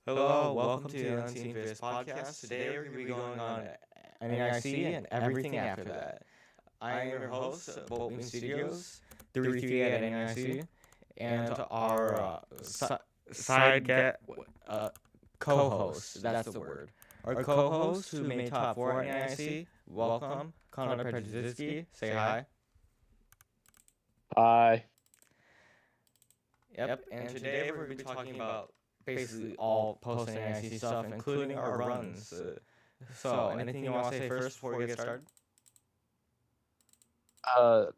Hello, welcome to the Unseen Fist podcast. Today we're going to be going on NAIC and everything after that. I am your host, Boltman Studios, 33 at NAIC, and our side co-host, that's the word. Our co-host who made top 4 at NAIC, welcome, Connor Pedziski, say hi. Hi. Yep, and today we're going to be talking about basically all post-NAIC stuff, including our runs. So, anything you want to say first before we get started?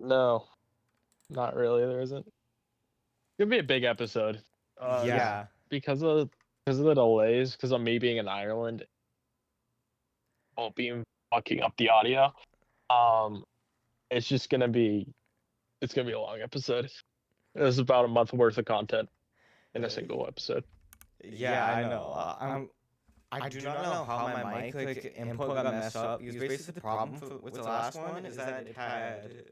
No, not really. There isn't. It's gonna be a big episode. Yeah. Because of the delays, because of me being in Ireland, won't be fucking up the audio. It's just gonna be a long episode. It's about a month worth of content in a single episode. Yeah, I know. I do not know how my mic input got messed up because basically the problem with the last one is that it had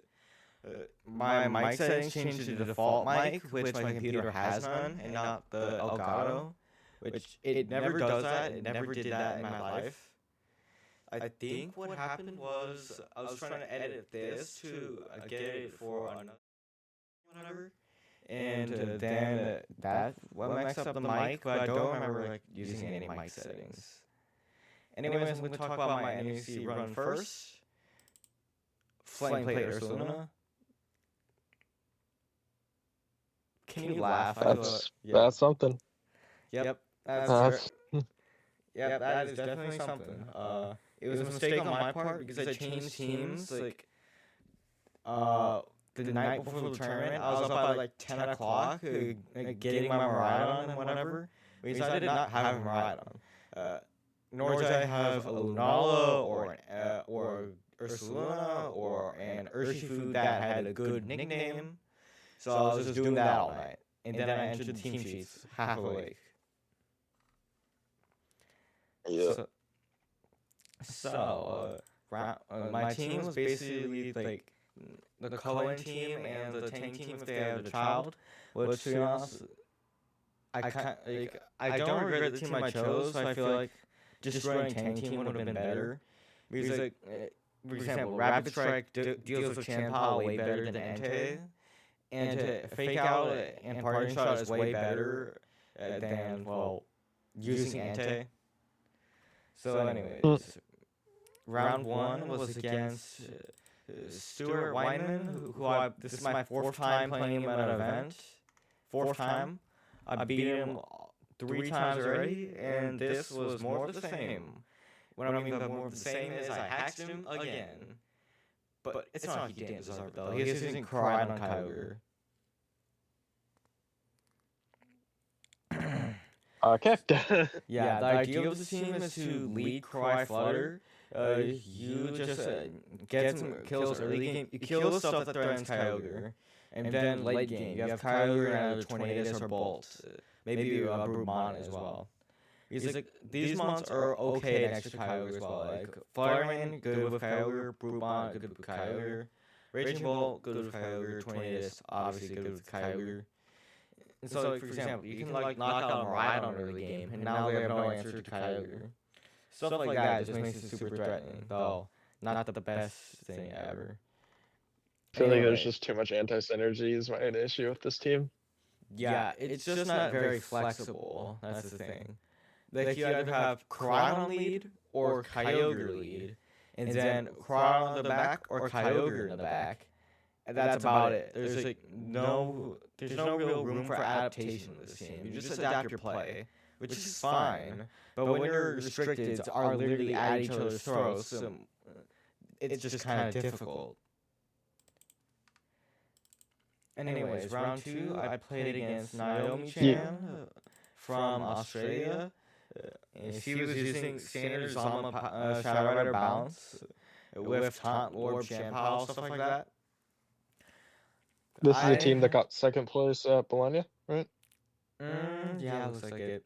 my mic settings changed to the default mic, which my computer has none, and not the Elgato, which it never does that. It never did that in my life. I think what happened was I was trying to edit this to get it for another whatever, and then that messed up the mic, but I don't remember using any mic settings. Anyways, I'm going to talk about my NEC run first. Flame Plate Ursulina. Can you laugh? That's something. Yep, that is definitely something. It was a mistake on my part because I changed teams the night before the tournament. I was up at 10 o'clock getting my Miraidon and whatever. Because I did not have a Miraidon. Nor did I have a Lunala or Ursulina or an Urshifu that had a good nickname. So I was just doing that all night. And then I entered the team sheets half awake. Yeah. So my team was basically the Cullen team and the Tang team if they had a child. Which, to be honest, I don't regret the team I chose. So I feel like just running Tang team would have been better. Because, for example, Rapid Strike deals with Chanpao way better than Entei. And Fake Out and Parting Shot is way better than, using Entei. So anyways, round 1 was against Stuart Weinman, this is my 4th time playing him at an event. 4th time. I beat him 3 times already, and this was more of the same. What I mean by more of the same is I hacked him again. But it's not like he didn't deserve it, though. He was using Cry on Kyogre. Okay. Yeah, the idea of the team is to lead Cry Flutter. You just get some kills early game. You kill the stuff that threatens Kyogre. And then late game, you have Kyogre and either Tornadus or Bolt. Maybe Brumon as well. Because these months are okay next to Kyogre as well. Fireman, good with Kyogre. Brumon, good with Kyogre. Raging Bolt, good with Kyogre. Tornadus, obviously good with Kyogre. And so, for example, you can knock out a Miraidon early game, and now they have no answer to Kyogre. Stuff like that just makes it super threatening, though not the best thing ever. I feel like there's just too much anti-synergy is my issue with this team. Yeah, it's just not very flexible. That's the thing. You either have Cryon lead or Kyogre lead, and then Cryon on the back or Kyogre in the back. And that's about it. There's no real room for adaptation in this team. You just adapt your play, which is fine. But when your restricteds are literally at each other's throats, it's just kind of difficult. Anyways, round 2, I played against Naomi-chan from Australia. And she was using standard Zama Shadow Rider bounce with Taunt, Lord, Chanpao, stuff like that. This is a team that got 2nd place at Bologna, right? Yeah, looks like it.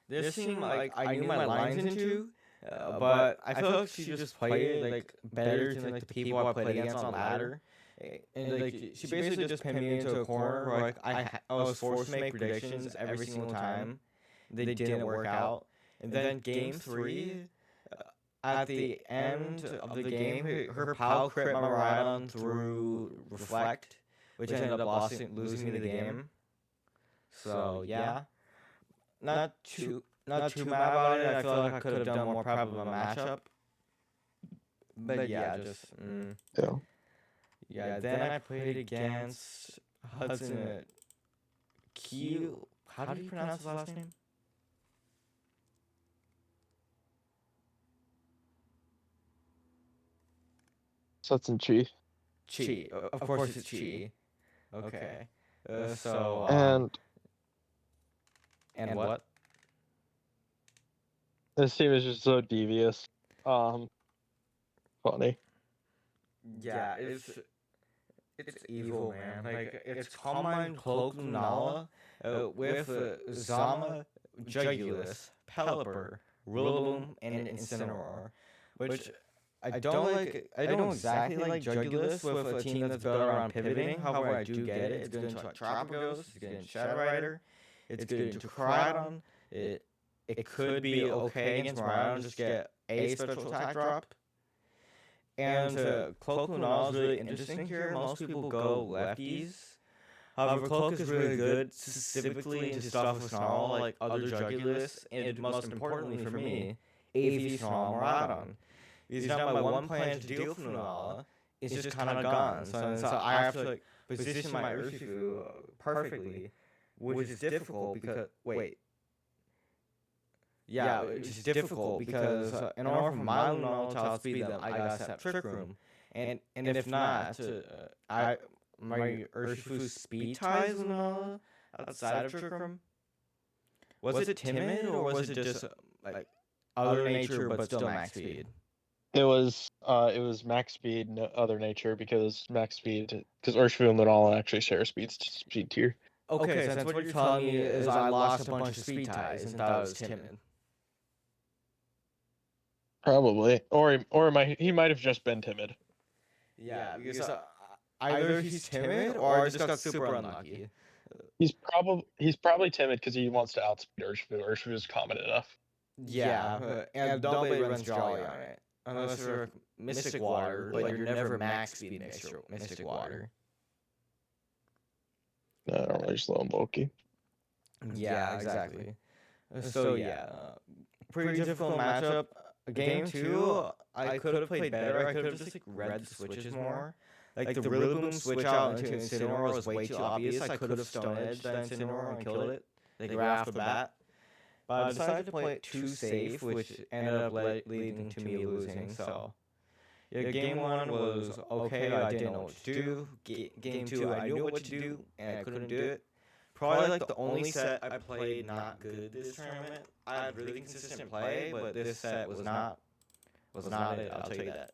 This team, I knew my lines into, but I feel like she just played it better than the people I played against on ladder. And she basically just pinned me into a corner where I was forced to make predictions every single time. they didn't work out. And then game 3, at the end of the game, her pal crit my Rhydon through Reflect, which ended up losing me the game. So yeah, not too mad about it. I feel like I could have done more prep of a matchup. But yeah, just yeah. Then I played against Hudson Q. How do you pronounce his last name? Hudson Chi. Chi. Of course it's Chi. Okay. So and what? This team is just so devious. Funny. Yeah, it's evil, man. Like it's Combine Cloak Lunala with Zama, Jugulus, Pelipper, Rillaboom, and Incineroar, which I don't like. I don't exactly like Jugulus with a team that's built around pivoting. However, I do get it. It's good into like Tropicos. It's good into Shadow Rider. It's good into Koraidon. It could be okay against Miraidon. Just get a special attack drop. And Cloak Lunala is really interesting here. Most people go lefties. However, Cloak is really good specifically into stuff with Snarl, like other Jugulus, and most importantly for me, AV Snarl Miraidon. Because now my one plan to deal with Lunala is just kind of gone. So I have to like position my Urshifu perfectly, which is difficult because which is difficult because in order for my Lunala to outspeed them, I gotta set Trick Room, and if not, my Urshifu's speed ties Lunala outside of Trick Room. Was it timid or was it just like other nature but still max speed? It was max speed, no other nature, because Urshifu and Lunala actually share speed tier. Okay, so that's what you're telling me is I lost a bunch of speed ties and thought it was timid. Probably, or he might have just been timid. Yeah, because either he's timid or I just got super unlucky. He's probably timid because he wants to outspeed Urshifu. Urshifu is common enough. Yeah, and Double runs Jolly on it. Unless you're Mystic Water, but you're never max speed Mystic Water. No, normally just low and bulky. Yeah, exactly. So yeah, pretty difficult matchup. Game 2, I could have played better. I could have just like read the switches more. Like the Rillaboom switch out into Incineroar was way too obvious. I could have Stone Edged that Incineroar and killed it like right off the bat. But I decided to play it too safe, which ended up leading to me losing. So yeah, game 1 was okay. I didn't know what to do. Game 2, I knew what to do and I couldn't do it. Probably like the only set I played not good this tournament. I had really consistent play, but this set was not it. I'll tell you that.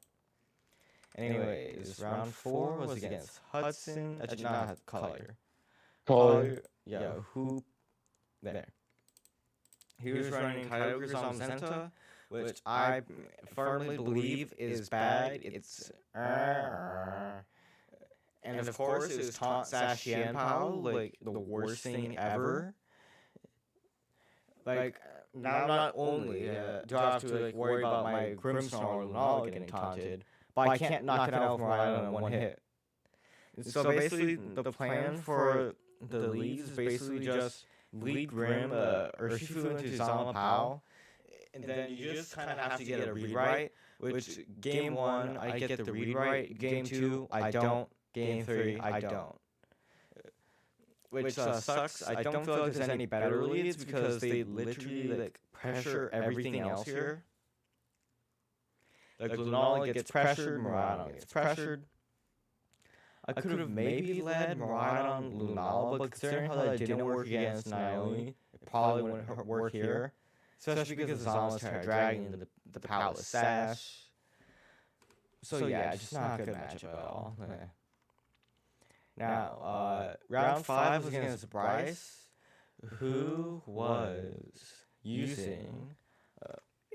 Anyways, round 4 was against Hudson. I did not have Collier. Yeah, who? There. He was running Kyogre's Zenta, which I firmly believe is bad. It's and of course, it was Taunt Sash Xianpao, like the worst thing ever. Like, now not only do I have to like worry about my Grimmsnarl or Lunala getting taunted, but I can't knock it out with Miraidon in one hit. So basically, the plan for the leagues is basically just lead Grim Urshifu into Zama Pao, and then you just kind of have to get a read right, which game 1, I get the read right, game 2, I don't. Game 3, I don't. Which sucks. I don't feel like there's any better leads because they literally like pressure everything else here. Like Lunala gets pressured, Miraidon gets pressured. I could have maybe led Miraidon Lunala, but considering how that didn't work against Naomi, it probably wouldn't work here. Especially because Zama's trying to drag into the Palace Sash. So yeah, just not a good matchup at all. Now, round 5 was against Bryce, who was using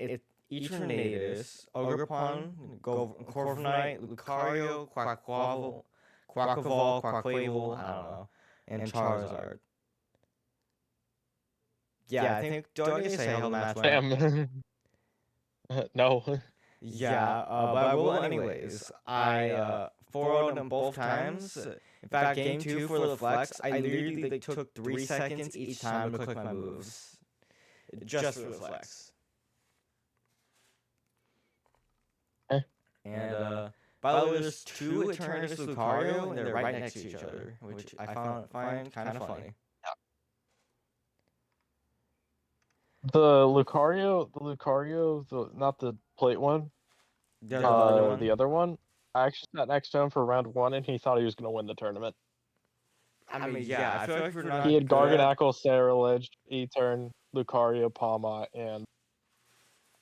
Eternatus, Ogerpon, Corviknight, Lucario, Quaquaval, I don't know, and Charizard. Yeah, I think. Do I need to say how the match went? Damn. No. Yeah, but I will anyways. I 4-0'd them both times. In fact, game two for the flex, I literally like, took 3 seconds each time to click my moves, just for the flex. And by the way, there's two Eternus Lucario, and they're right next to each other, which I find kind of funny. The Lucario, not the plate one. The other one. The other one. I actually sat next to him for round 1, and he thought he was going to win the tournament. I mean, yeah, I feel like if you're not He had good at- Garganacl, Sarilege, E-Turn, Lucario, Palma, and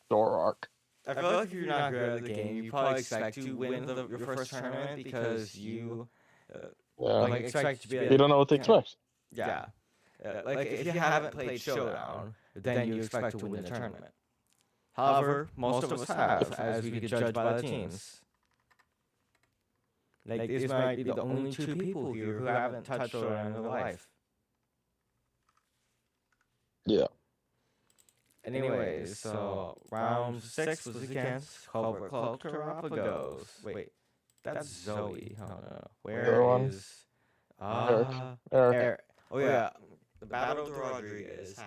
Zoroark. I feel like if you're not good at the game, you probably expect to win your first tournament because you like expect to be. You don't know what to expect. Yeah. Like if you haven't played Showdown, then you expect to win the tournament. However, most of us have, as we could judge by the teams. Like these might be the only two people here who haven't touched Showdown in their life. Yeah. Anyways, so round 6 was against Culvert Cloak Terapagos. Wait, that's Zoe. Oh no. Where is Eric? Oh yeah, the Battle of the Rodriguez.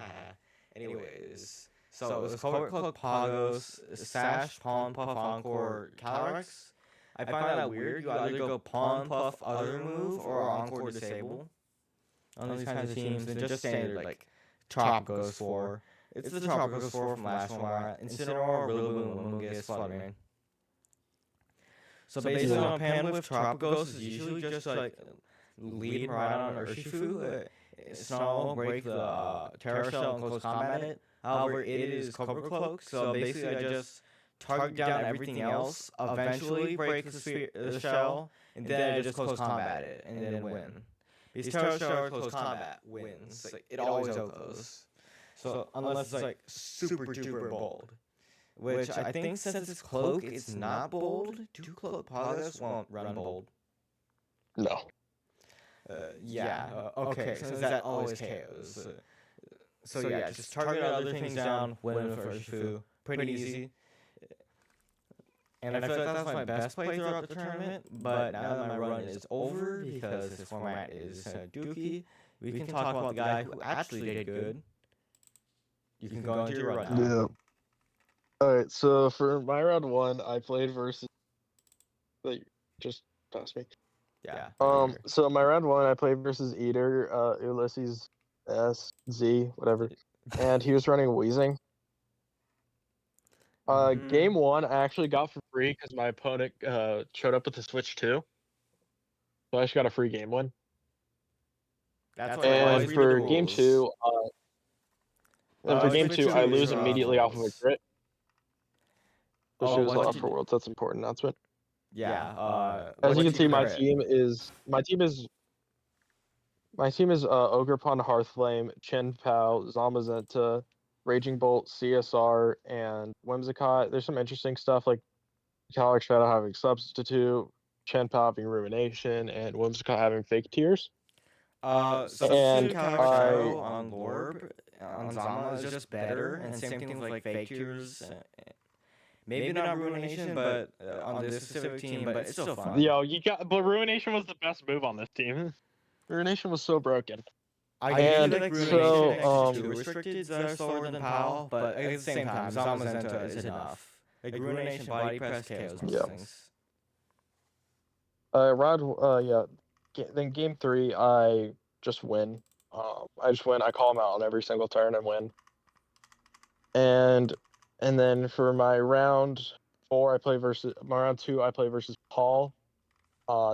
Anyways, so it was Culvert Cloak Pagos, Sash, Pawn, Puff, Encore, Calyrex. I find that weird. You either go Pawn, Puff, other move, or Encore Disable on these kinds of teams. Than just standard like Tropicos 4. It's the Tropicos 4 from last one. Incineroar, Rillaboom, Mungus, Fluttermane. So basically on Pan with Tropicos is usually just like lead right on Urshifu. Snarl, break the Terra Shell and close combat it. However, it is Cobra Cloak, so basically I just target down everything else, eventually break the shell, and then I just close combat it, and then win. Because Terra Shell or close combat wins. Like, it always outgoes. So unless it's like super duper bold. Which I think since it's cloak, it's not bold. Do cloak Pagos won't run bold? No. Okay, since that always KOs. So yeah, just target other things down, win with Urshifu. Pretty easy. And I feel like that's my best play throughout the tournament, but now that my run is over, because this format is Dookie, we can talk about the guy who actually did good. You can go into your run now. Yeah. Alright, so for my round 1, I played versus... Wait, just pass me. Yeah. So my round 1, I played versus Eater, Ulysses S, Z, whatever. And he was running Wheezing. Game 1, I actually got for free because my opponent showed up with the Switch 2. So I just got a free game 1. And for game 2, I lose immediately off of a crit. The shows off for Worlds. That's an important announcement. Yeah. As you can see, my team is Ogerpon, Hearthflame, Chen Pao, Zamazenta, Raging Bolt, CSR, and Whimsicott. There's some interesting stuff like Calyrex Shadow having Substitute, Chen Pao having Rumination, and Whimsicott having Fake Tears. Substitute Calyrex Shadow on Lorb, on Zama is just better, and same thing with like Fake Tears. Maybe not Ruination, but on this specific team, but it's still fun. But Ruination was the best move on this team. Ruination was so broken. I usually like Ruination next to restricted slower than POW, but at the same time, Zamazenta is enough. Like Ruination, Body Press, KOs most things. Then game 3, I just win. I just win. I call him out on every single turn and win. And then for my round 2, I play versus Paul.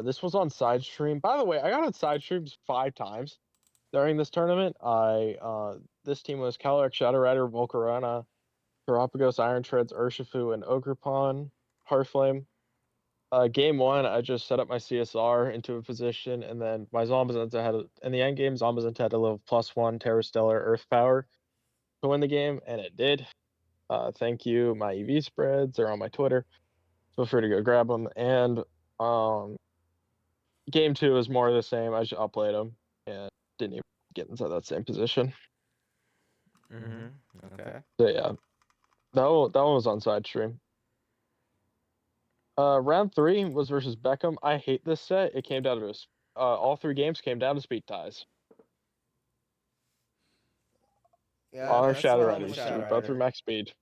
This was on side stream. By the way, I got on side streams 5 times during this tournament. This team was Calyrex, Shadow Rider, Volcarona, Terapagos, Iron Treads, Urshifu, and Ogerpon, Hearthflame. Game 1, I just set up my CSR into a position, and then my Zamazenta in the end game, Zamazenta had a level +1 Terra Stellar Earth Power to win the game, and it did. Thank you. My EV spreads are on my Twitter. Feel free to go grab them. And game 2 is more of the same. I just outplayed them and didn't even get inside that same position. Okay. So yeah, that one was on side stream. Round 3 was versus Beckham. I hate this set. It came down to all 3 games came down to speed ties. Yeah, On our that's shadow not readies. Shadow We both were Rider. max speed.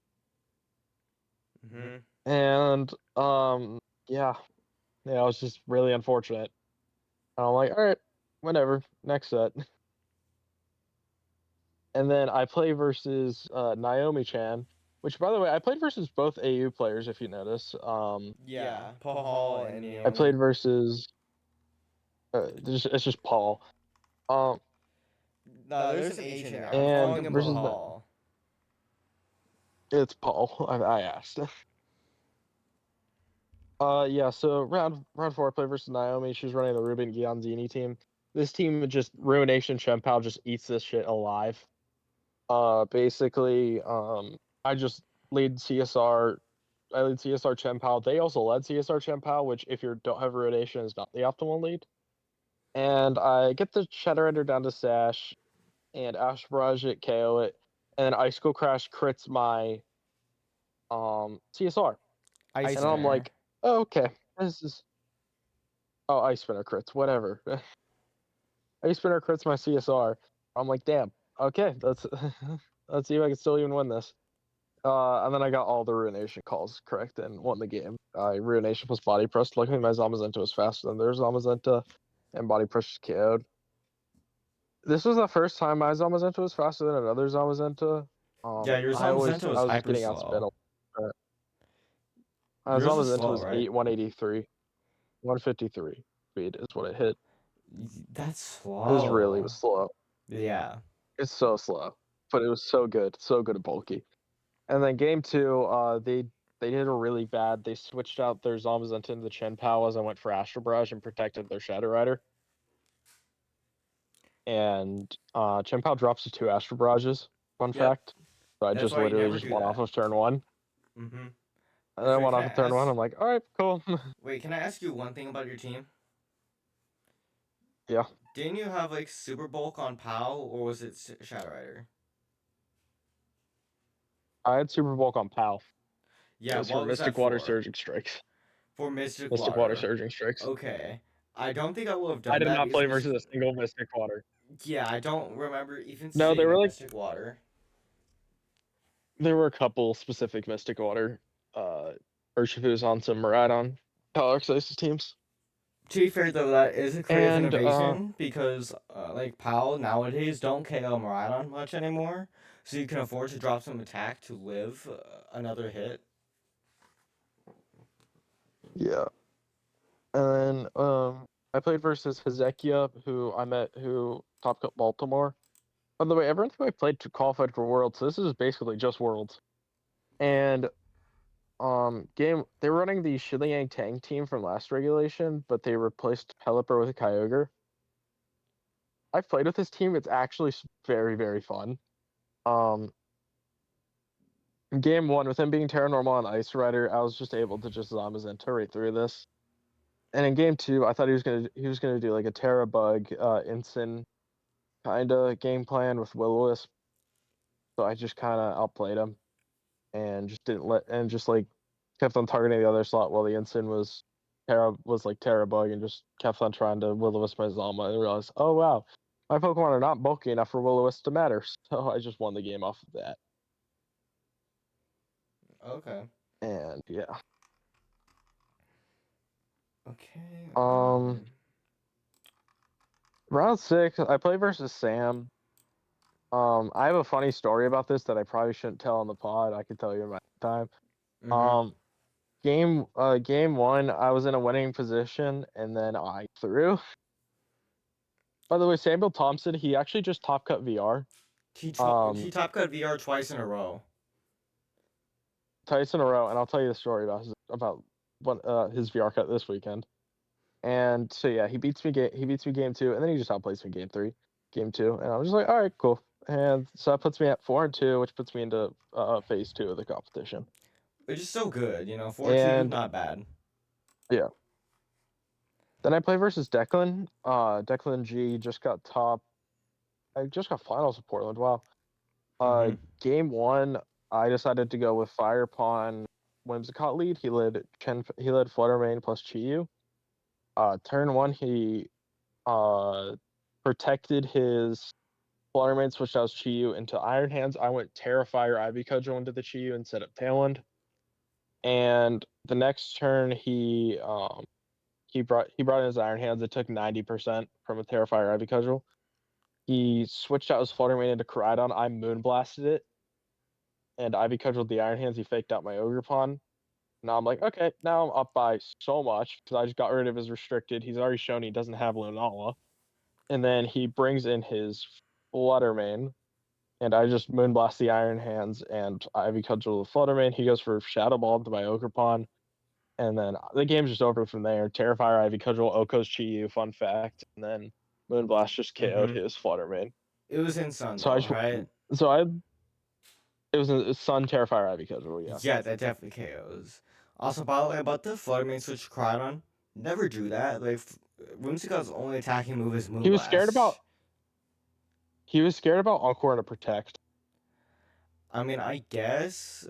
Mm-hmm. And yeah, it was just really unfortunate. And I'm like, all right, whatever. Next set. And then I play versus Naomi Chan, which by the way, I played versus both AU players. If you notice, Yeah, Paul and I played Naomi. versus. It's just Paul. Um, No, there's an H in there. I'm and calling him versus Paul. it's Paul. I asked. Yeah. So round 4, I played versus Naomi. She's running the Ruben Ghianzini team. This team just Ruination Chempao just eats this shit alive. Basically, I just lead CSR. I lead CSR Chempao. They also led CSR Chempao, which if you don't have Ruination is not the optimal lead. And I get the Shadow Render down to Sash, and Ash Barrage it, KO it, and then Icicle Crash crits my CSR. Ice And I'm Spinner. like, oh, okay, this is Ice Spinner crits, whatever. Ice Spinner crits my CSR. I'm like, damn, okay, let's see if I can still even win this. And then I got all the Ruination calls correct and won the game. Ruination plus Body Press. Luckily, my Zamazenta was faster than their Zamazenta, and Body Press KO'd. This was the first time my Zamazenta was faster than another Zamazenta. Yeah, your I was hyper getting outspin. slow. My Yours was Zamazenta slow, was right? 183, 153 speed is what it hit. That's It was really slow. slow. Yeah. It's so slow, but it was so good and bulky. And then game 2, they did a really bad. They switched out their Zamazenta into the Chen Powers and went for Astral Barrage and protected their Shadow Rider. And Chen Pao drops to 2 Astral Barrages. Fun fact. So I That's just why you literally never just do won off that. of turn 1. Mm-hmm. And then Okay, went can off I of turn 1. ask? I'm like, all right, cool. Wait, can I ask you one thing about your team? Yeah. Didn't you have like Super Bulk on POW, or was it Shadow Rider? I had Super Bulk on PAL. It Yeah, was for what was that Mystic Water for? Surging Strikes. For Mystic Mystic Water Water. Surging Strikes. Okay. I don't think I would have I done did that not because play Mystic. versus a single Mystic Water. Yeah, I don't remember even No, seeing a Mystic Water. there were a couple specific Mystic Water Urshifu's on some Miraidon Calyrex teams. To be fair, though, that is a creative And innovation because, like, POW nowadays don't KO Miraidon much anymore, so you can afford to drop some attack to live another hit. yeah. And then I played versus Hezekiah, who Top Cut Baltimore. By the way, everyone who I played to qualified for Worlds, so this is basically just Worlds. And they were running the Shiliang Tang team from last regulation, but they replaced Pelipper with a Kyogre. I've played with this team. It's actually very, very fun. In game 1, with him being Terra Normal and Ice Rider, I was just able to just Zamazenta right through this. And in game 2, I thought he was gonna do like a Terra Bug, Ensign kinda game plan with Will-O-Wisp. So I just kinda outplayed him and just didn't let and just like kept on targeting the other slot while the Ensign was like Terra Bug and just kept on trying to Will-O-Wisp my Zama and realized, oh wow, my Pokemon are not bulky enough for Will-O-Wisp to matter. So I just won the game off of that. Okay. And yeah. Okay. Round 6, I play versus Sam. I have a funny story about this that I probably shouldn't tell on the pod. I could tell you in my time. Mm-hmm. Game 1, I was in a winning position and then I threw. By the way, Samuel Thompson, he actually just top cut VR. He top cut VR twice in a row. Twice in a row, and I'll tell you the story about his VR cut this weekend. And so yeah, he beats me game 2, and then he just outplays me game 2, and I was just like, all right, cool. And so that puts me at 4-2, which puts me into phase 2 of the competition. Which is so good, 4-2, And not bad. yeah. Then I play versus Declan. Declan G just got top. I just got finals of Portland. Wow. Uh, Game one, I decided to go with Fire Pawn Whimsicott lead. He led Flutter Mane plus Chiyu. Turn one, he protected his Flutter Mane, switched out his Chiyu into Iron Hands. I went Terrifier Ivy Cudgel into the Chiyu instead of Tailwind. And the next turn, he brought in his Iron Hands. It took 90% from a Terrifier Ivy Cudgel. He switched out his Flutter Mane into Koraidon. I Moonblasted it, and Ivy Cudgeled the Iron Hands. He faked out my Ogre Pawn. Now I'm like, okay, now I'm up by so much because I just got rid of his restricted. He's already shown he doesn't have Lunala. And then he brings in his Flutter Mane, and I just Moonblast the Iron Hands and Ivy Cudgel the Flutter Mane. He goes for Shadow Ball to my Ogre Pawn. And then the game's just over from there. Terrifier, Ivy Cudgel, Oko's Chiyu, fun fact. And then Moonblast just KO'd his Flutter Mane. It was in Sun, So though, right? It was a Sun Terrifier Ivy Cudgel, yeah. Yeah, that definitely KOs. Also, by the way, about the Flutter Mane switch to Koraidon, never drew that. Like, Whimsicott's only attacking move is Moonblast. He was scared about Encore to Protect. I mean, I guess,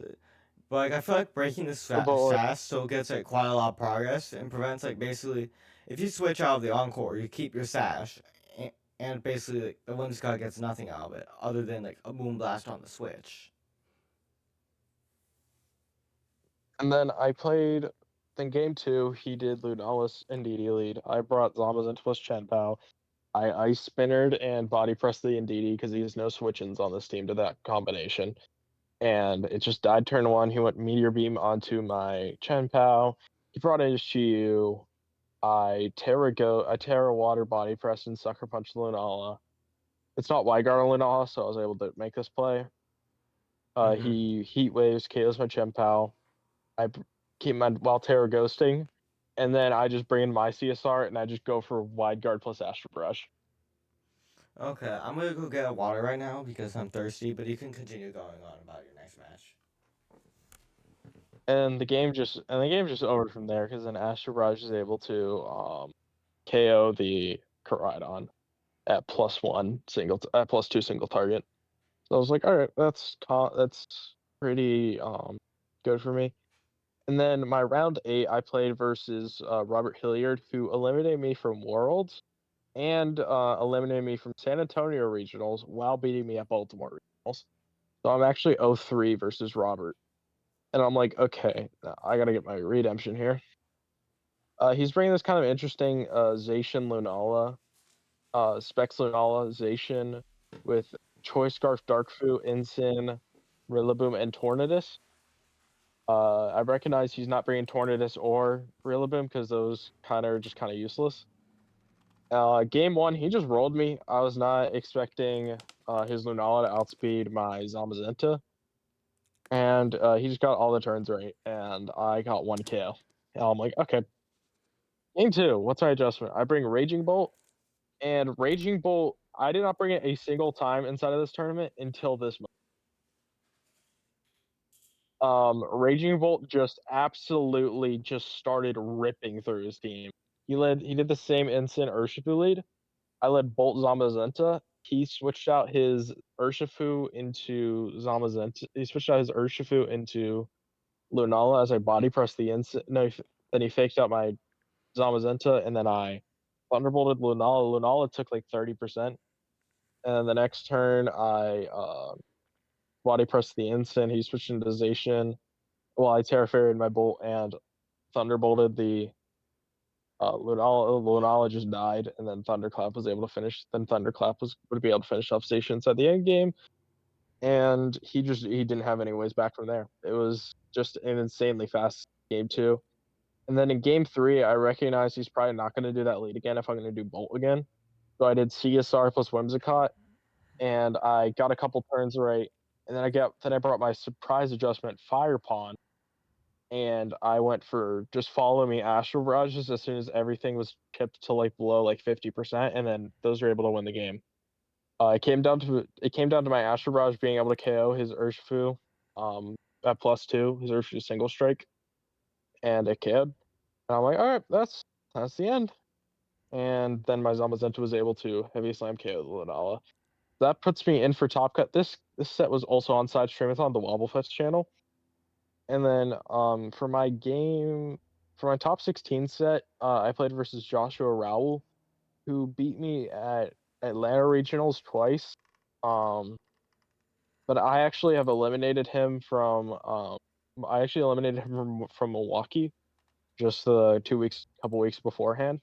but like I feel like breaking this fast still gets like quite a lot of progress and prevents like basically if you switch out of the Encore, you keep your Sash, and basically like, the Whimsicott gets nothing out of it other than like a Moonblast on the switch. And then I played. Then game two, he did Lunalis and DD lead. I brought Zombas into plus Chenpao. I Ice Spinnered and Body Pressed the Ndidi because he has no switch-ins on this team to that combination. And it just died turn one. He went Meteor Beam onto my Chenpao. He brought in his Chiyu. I Terra Water Body Press and Sucker Punch Lunala. It's not Wide Guard on Lunala, so I was able to make this play. He Heat Waves, KOs my Chenpao. I keep my while Terra Ghosting, and then I just bring in my CSR and I just go for Wide Guard plus Astral Brush. Okay, I'm gonna go get a water right now because I'm thirsty, but you can continue going on about your next match. And the game just over from there because then Astral Brush is able to KO the Koraidon at +1 single at +2 single target. So I was like, all right, that's pretty good for me. And then my round 8, I played versus Robert Hilliard, who eliminated me from Worlds and eliminated me from San Antonio Regionals while beating me at Baltimore Regionals. So I'm actually 0-3 versus Robert. And I'm like, okay, I got to get my redemption here. He's bringing this kind of interesting Zacian Lunala, Specs Lunala, Zacian with Choice Scarf, Darkfu, Ensign, Rillaboom, and Tornadus. I recognize he's not bringing Tornadus or Rillaboom because those are just kind of useless. Game one, he just rolled me. I was not expecting his Lunala to outspeed my Zamazenta. And he just got all the turns right, and I got 1 KO. And I'm like, okay. Game two, what's my adjustment? I bring Raging Bolt, and Raging Bolt, I did not bring it a single time inside of this tournament until this moment. Raging Bolt just absolutely just started ripping through his team. He did the same instant Urshifu lead. I led Bolt Zamazenta. He switched out his Urshifu into Zamazenta. He switched out his Urshifu into Lunala as I body pressed the instant. No, then he faked out my Zamazenta, and then I Thunderbolted Lunala. Lunala took like 30%. And the next turn, I body pressed the instant. He switched into Zacian. Well, I Terra Fairyed my Bolt and Thunderbolted the Lunala. Lunala just died, and then Thunderclap was able to finish. Then Thunderclap would be able to finish off Zacian inside the end game. And he didn't have any ways back from there. It was just an insanely fast game two. And then in game three, I recognized he's probably not going to do that lead again if I'm going to do Bolt again. So I did CSR plus Whimsicott, and I got a couple turns right. And then I brought my surprise adjustment Fire Pawn, and I went for just follow me Astral Barrages as soon as everything was chipped to like below like 50%, and then those were able to win the game. It came down to my Astral Barrage being able to KO his Urshifu at +2, his Urshifu single strike, and it KO'd. And I'm like, all right, that's the end. And then my Zamazenta was able to heavy slam KO the Lunala. that puts me in for Top Cut. This set was also on Side Streamathon, the Wobblefest channel. And then for my top 16 set, I played versus Joshua Rowell, who beat me at Atlanta Regionals twice. But I actually have eliminated him from from Milwaukee just couple weeks beforehand.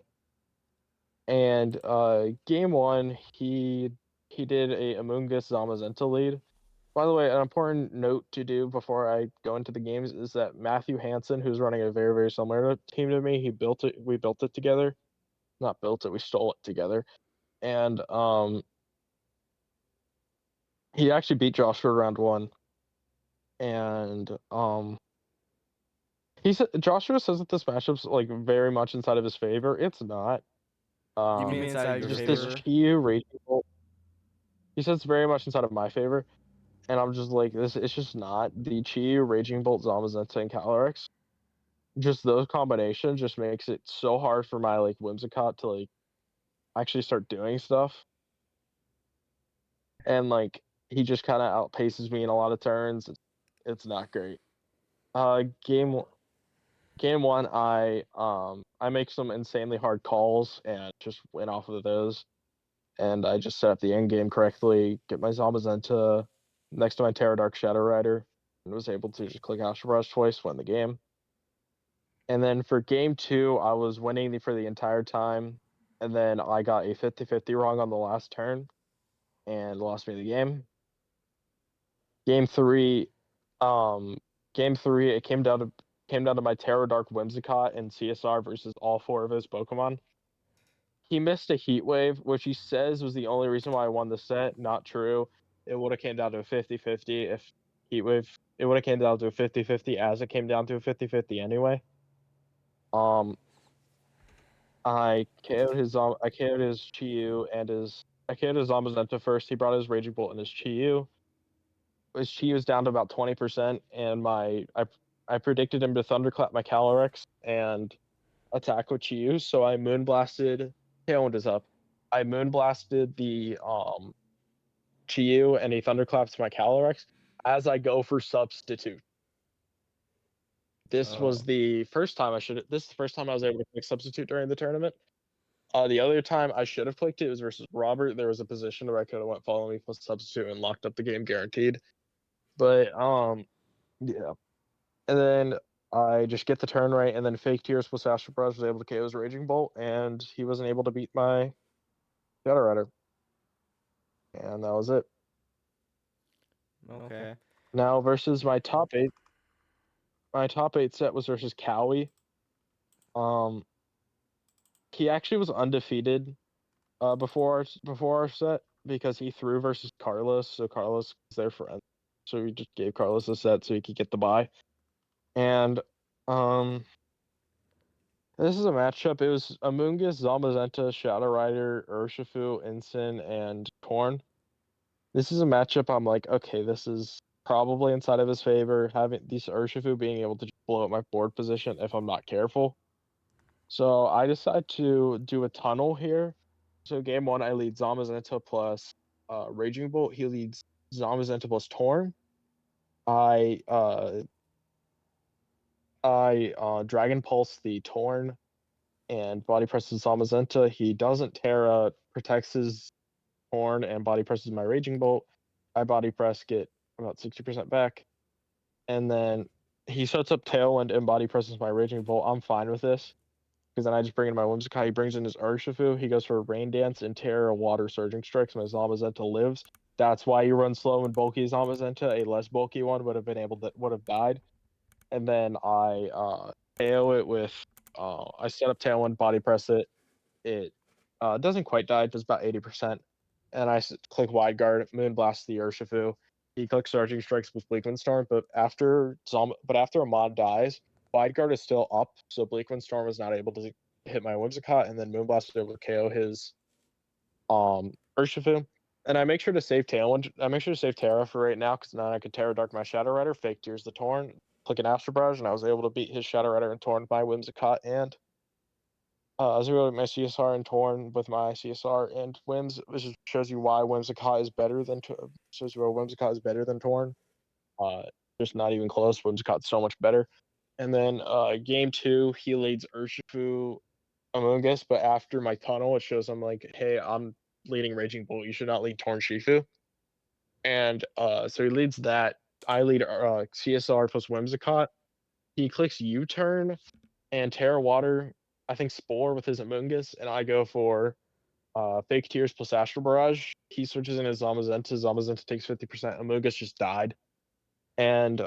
And game one, he did a Amoonguss Zamazenta lead. By the way, an important note to do before I go into the games is that Matthew Hansen, who's running a very, very similar team to me, we built it together. Not built it, we stole it together. And he actually beat Joshua round one. And Joshua says that this matchup's like very much inside of his favor. It's not. You mean inside your just favor? this Chiyu Raging Bolt. He says it's very much inside of my favor. And I'm just like, it's just not. The Chiyu, Raging Bolt, Zamazenta, and Calyrex, just those combinations just makes it so hard for my like Whimsicott to like actually start doing stuff. And like he just kind of outpaces me in a lot of turns. It's not great. Game one, I make some insanely hard calls and just win off of those. And I just set up the end game correctly, get my Zamazenta next to my Terra Dark Shadow Rider, and was able to just click Astral Brush twice, win the game. And then for game two, I was winning for the entire time, and then I got a 50-50 wrong on the last turn, and lost me the game. Game three, it came down to my Terra Dark Whimsicott and CSR versus all four of his Pokemon. He missed a Heat Wave, which he says was the only reason why I won the set. Not true. It would have came down to a 50-50 if Heat Wave. It would have came down to a 50-50 as it came down to a 50-50 anyway. I KO'd his Chiyu and I KO'd his Zamazenta first. He brought his Raging Bolt and his Chiyu. His Chiyu was down to about 20%, and I predicted him to Thunderclap my Calyrex and attack with Chiyu, so I Moonblasted. Tailwind is up. I Moonblasted the Chiyu, and he Thunderclaps my Calyrex as I go for Substitute. This was the first time This is the first time I was able to click Substitute during the tournament. The other time I should have clicked it was versus Robert. There was a position where I could have went Follow Me plus Substitute and locked up the game guaranteed. But yeah. And then I just get the turn right, and then Fake Tears plus Astral Brush was able to KO his Raging Bolt, and he wasn't able to beat my Shadow Rider. And that was it. Okay. Now versus my top eight. My top eight set was versus Cowie. He actually was undefeated before our set because he threw versus Carlos, so Carlos was their friend. So we just gave Carlos a set so he could get the bye. And this is a matchup. It was Amoonguss, Zamazenta, Shadow Rider, Urshifu, Ensign, and Torn. This is a matchup I'm like, okay, this is probably inside of his favor, having these Urshifu being able to just blow up my board position if I'm not careful. So I decide to do a tunnel here. So game one, I lead Zamazenta plus Raging Bolt. He leads Zamazenta plus Torn. I Dragon Pulse the Torn and Body Presses Zamazenta. He doesn't Terra, protects his Torn, and Body Presses my Raging Bolt. I Body Press, get about 60% back. And then he sets up Tailwind and Body Presses my Raging Bolt. I'm fine with this. Because then I just bring in my Whimsicott. He brings in his Urshifu. He goes for a Rain Dance and Terra Water Surging Strikes. My Zamazenta lives. That's why you run slow and bulky Zamazenta. A less bulky one would have died. And then I KO it with I set up Tailwind, Body Press it. It doesn't quite die. It does about 80%. And I click Wide Guard, Moonblast the Urshifu. He clicks Surging Strikes with Bleakwind Storm, but after Ahmad dies, Wide Guard is still up, so Bleakwind Storm was not able to hit my Whimsicott, and then Moonblast was able to KO his Urshifu. And I make sure to save Tailwind. I make sure to save Terra for right now, because then I could Terra Dark my Shadow Rider, Fake Tears the Torn, click an Astral Barrage, and I was able to beat his Shadow Rider and Torn by Whimsicott and Zero my CSR and Torn with my CSR and Wims, which just shows you why Whimsicott is better than shows you why Whimsicott is better than Torn. Just not even close. Whimsicott's so much better. And then game 2, he leads Urshifu Among Us, but after my tunnel, it shows him like, hey, I'm leading Raging Bull. You should not lead Torn Shifu. And so he leads that. I lead CSR plus Whimsicott. He clicks U-turn and Terra Water, I think Spore with his Amoongus, and I go for Fake Tears plus Astral Barrage. He switches in his Zamazenta. Zamazenta takes 50%. Amoongus just died. And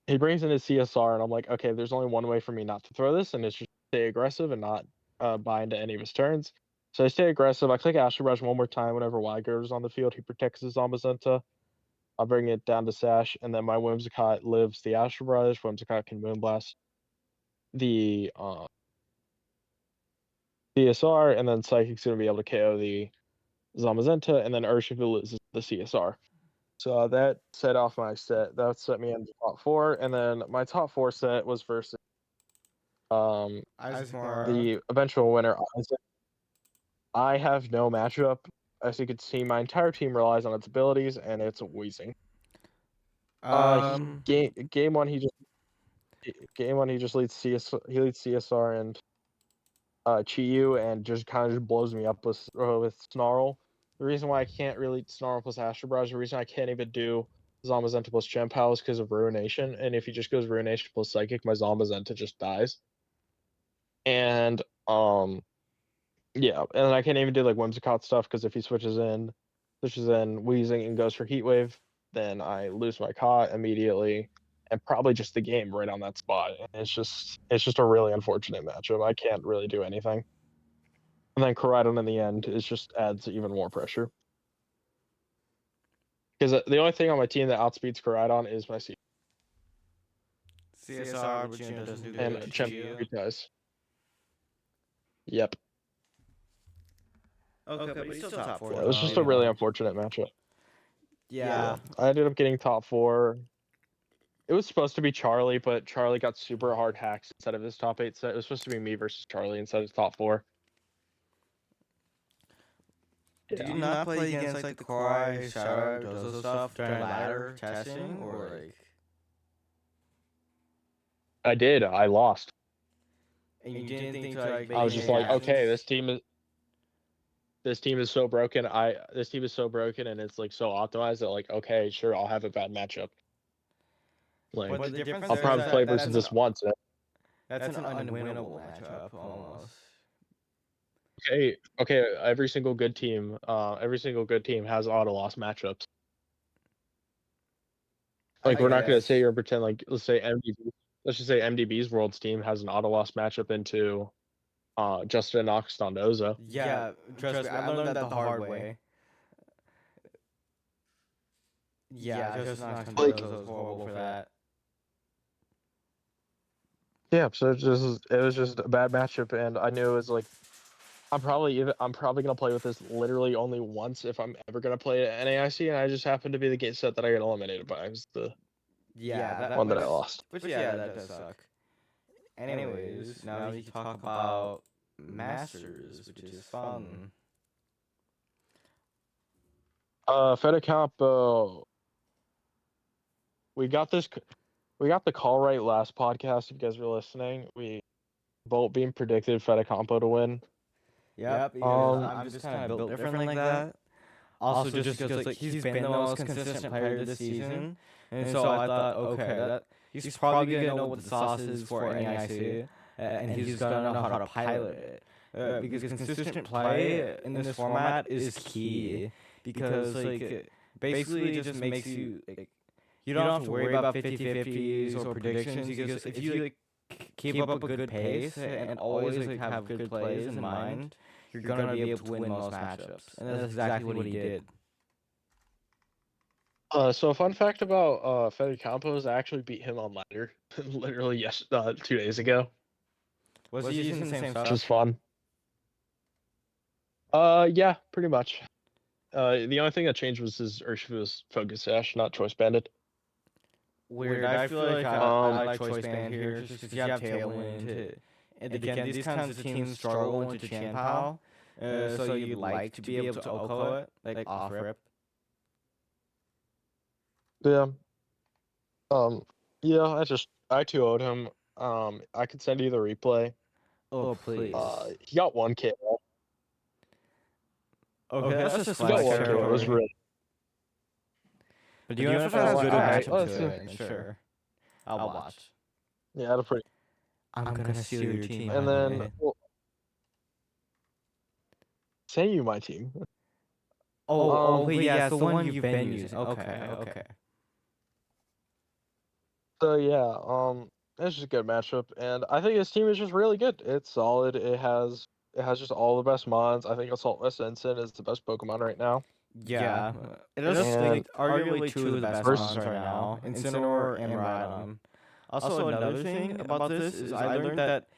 he brings in his CSR, and I'm like, okay, there's only one way for me not to throw this, and it's just stay aggressive and not buy into any of his turns. So I stay aggressive. I click Astral Barrage one more time whenever Wyger is on the field. He protects his Zamazenta. I'll bring it down to Sash, and then my Whimsicott lives the Astral Barrage. Whimsicott can Moonblast the CSR, and then Psychic's going to be able to KO the Zamazenta, and then Urshifu loses the CSR. So that set off my set. That set me into top 4, and then my top 4 set was versus the eventual winner, Isaac. I have no matchup. As you can see, my entire team relies on its abilities, and it's wheezing. Game one, he just leads CSR and Chi-Yu, and just kind of just blows me up with Snarl. The reason why I can't really Snarl plus Astral Barrage, the reason I can't even do Zamazenta plus Chien-Pao is because of Ruination, and if he just goes Ruination plus Psychic, my Zamazenta just dies. And yeah, and I can't even do like Whimsicott stuff because if he switches in Wheezing and goes for Heat Wave, then I lose my Cot immediately, and probably just the game right on that spot. And it's just a really unfortunate matchup. I can't really do anything. And then Koraidon in the end just adds even more pressure. Because the only thing on my team that outspeeds Koraidon is my CSR, which doesn't do and good. Chien does. Yep. Okay, but he's still top 4. Yeah, it was just a really unfortunate matchup. Yeah. I ended up getting top 4. It was supposed to be Charlie, but Charlie got super hard hacks instead of his top 8 set. It was supposed to be me versus Charlie instead of top 4. Do you not play against like the Core, Shadow, Dozo stuff during ladder testing, or like? I did. I lost. And you didn't think to like? I was just like, okay, this team is so broken. This team is so broken, and it's like so optimized that like, okay, sure, I'll have a bad matchup. Like, I'll probably play versus this once. That's an unwinnable matchup almost. Okay. Every single good team has auto loss matchups. Like, we're not gonna sit here and pretend like, let's just say MDB's Worlds team has an auto loss matchup into Justin Knox Dondoza. Yeah, trust me, I learned that the hard way. Yeah, Justin Knox Dondoza is horrible for that. Yeah, so it was just a bad matchup, and I knew it was like, I'm probably gonna play with this literally only once if I'm ever gonna play at NAIC, and I just happened to be the set that I got eliminated by. It was the one that I lost. Which that does suck. Anyways, now we can talk about Masters, which is fun. Fedicampo. We got the call right last podcast. If you guys were listening, we both being predicted Fedicampo to win. Yep. I'm just kind of built different like that. Also, just because like he's been the most consistent player this season, and so I thought, okay, he's probably gonna know what the sauce is for NAIC, and he's gonna know how to pilot it. Because consistent play in this format is key. Because like basically it just makes you like, you don't have to worry about 50-50s or predictions. Because if you like keep up a good pace and always like have good plays in mind, you're gonna be able to win most matchups, and that's exactly what he did. So a fun fact about Fedicampo is I actually beat him on ladder literally 2 days ago. Was he using the same stuff? Which was fun. Yeah, pretty much. The only thing that changed was his Urshifu's Focus Sash, not Choice Banded. Weird. I feel like I like Choice Band here just because you have Tailwind And again, these kinds of teams struggle into Chanpao, so you'd like to be able to OHKO it, like off rip. Yeah. Yeah, I too owed him. I could send you the replay. Oh, please. He got 1 KO. Okay, that's just He got flag 1 KO. It was territory. really. But you have to have a good Alright, matchup let's to it, and sure. I'll watch. Yeah, had a pretty. I'm gonna steal your team. And then, well, say you my team. Wait, yeah, it's the one you've been using. Okay. So yeah, it's just a good matchup, and I think his team is just really good. It's solid. It has just all the best mods. I think Assault West Ensign is the best Pokemon right now. Yeah, it is And arguably two of the best ones right now, Incineroar and Rhydon. Also, another thing about this is I learned that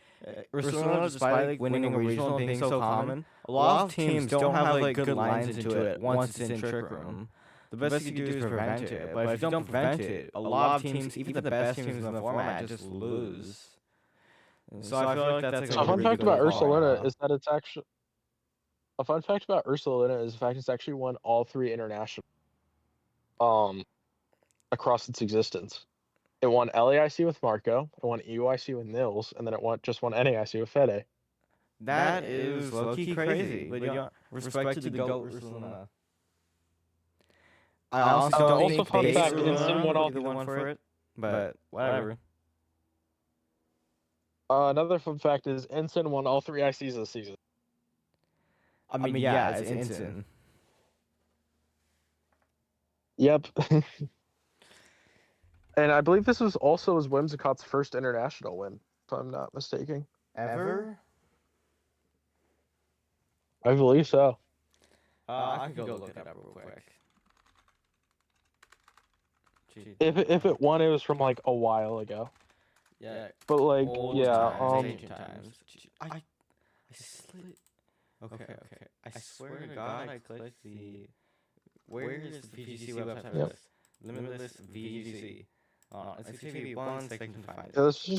Ursaluna, despite like winning a regional and being so common, a lot of teams don't have like good lines into it once it's in Trick Room. The best you can do is prevent it, but if you don't prevent it, a lot of teams, even the best teams in the format, just lose. So I feel like that's So a fun fact about Ursaluna is that it's actually the fact it's actually won all 3 international across its existence. It won LAIC with Marco, it won EUIC with Nils, and then it just won NAIC with Fede. That is low-key crazy, but you know, respect to the GOAT Ursaluna. I honestly don't also think fun base fact, Ursaluna Ensign won would be the one for it, but whatever. Another fun fact is Ensign won all 3 ICs this season. I mean, yeah, it's Ensign. Yep. And I believe this was also his Whimsicott's first international win, if I'm not mistaken. Ever? I believe so. I can go look it up real quick. If it won, it was from like a while ago. Yeah. But like, yeah, ancient times. I slid. Okay. I swear to God, I clicked the. Where is the VGC website? Yep. Limitless VGC. It's maybe 1 second to find it. Yeah, this has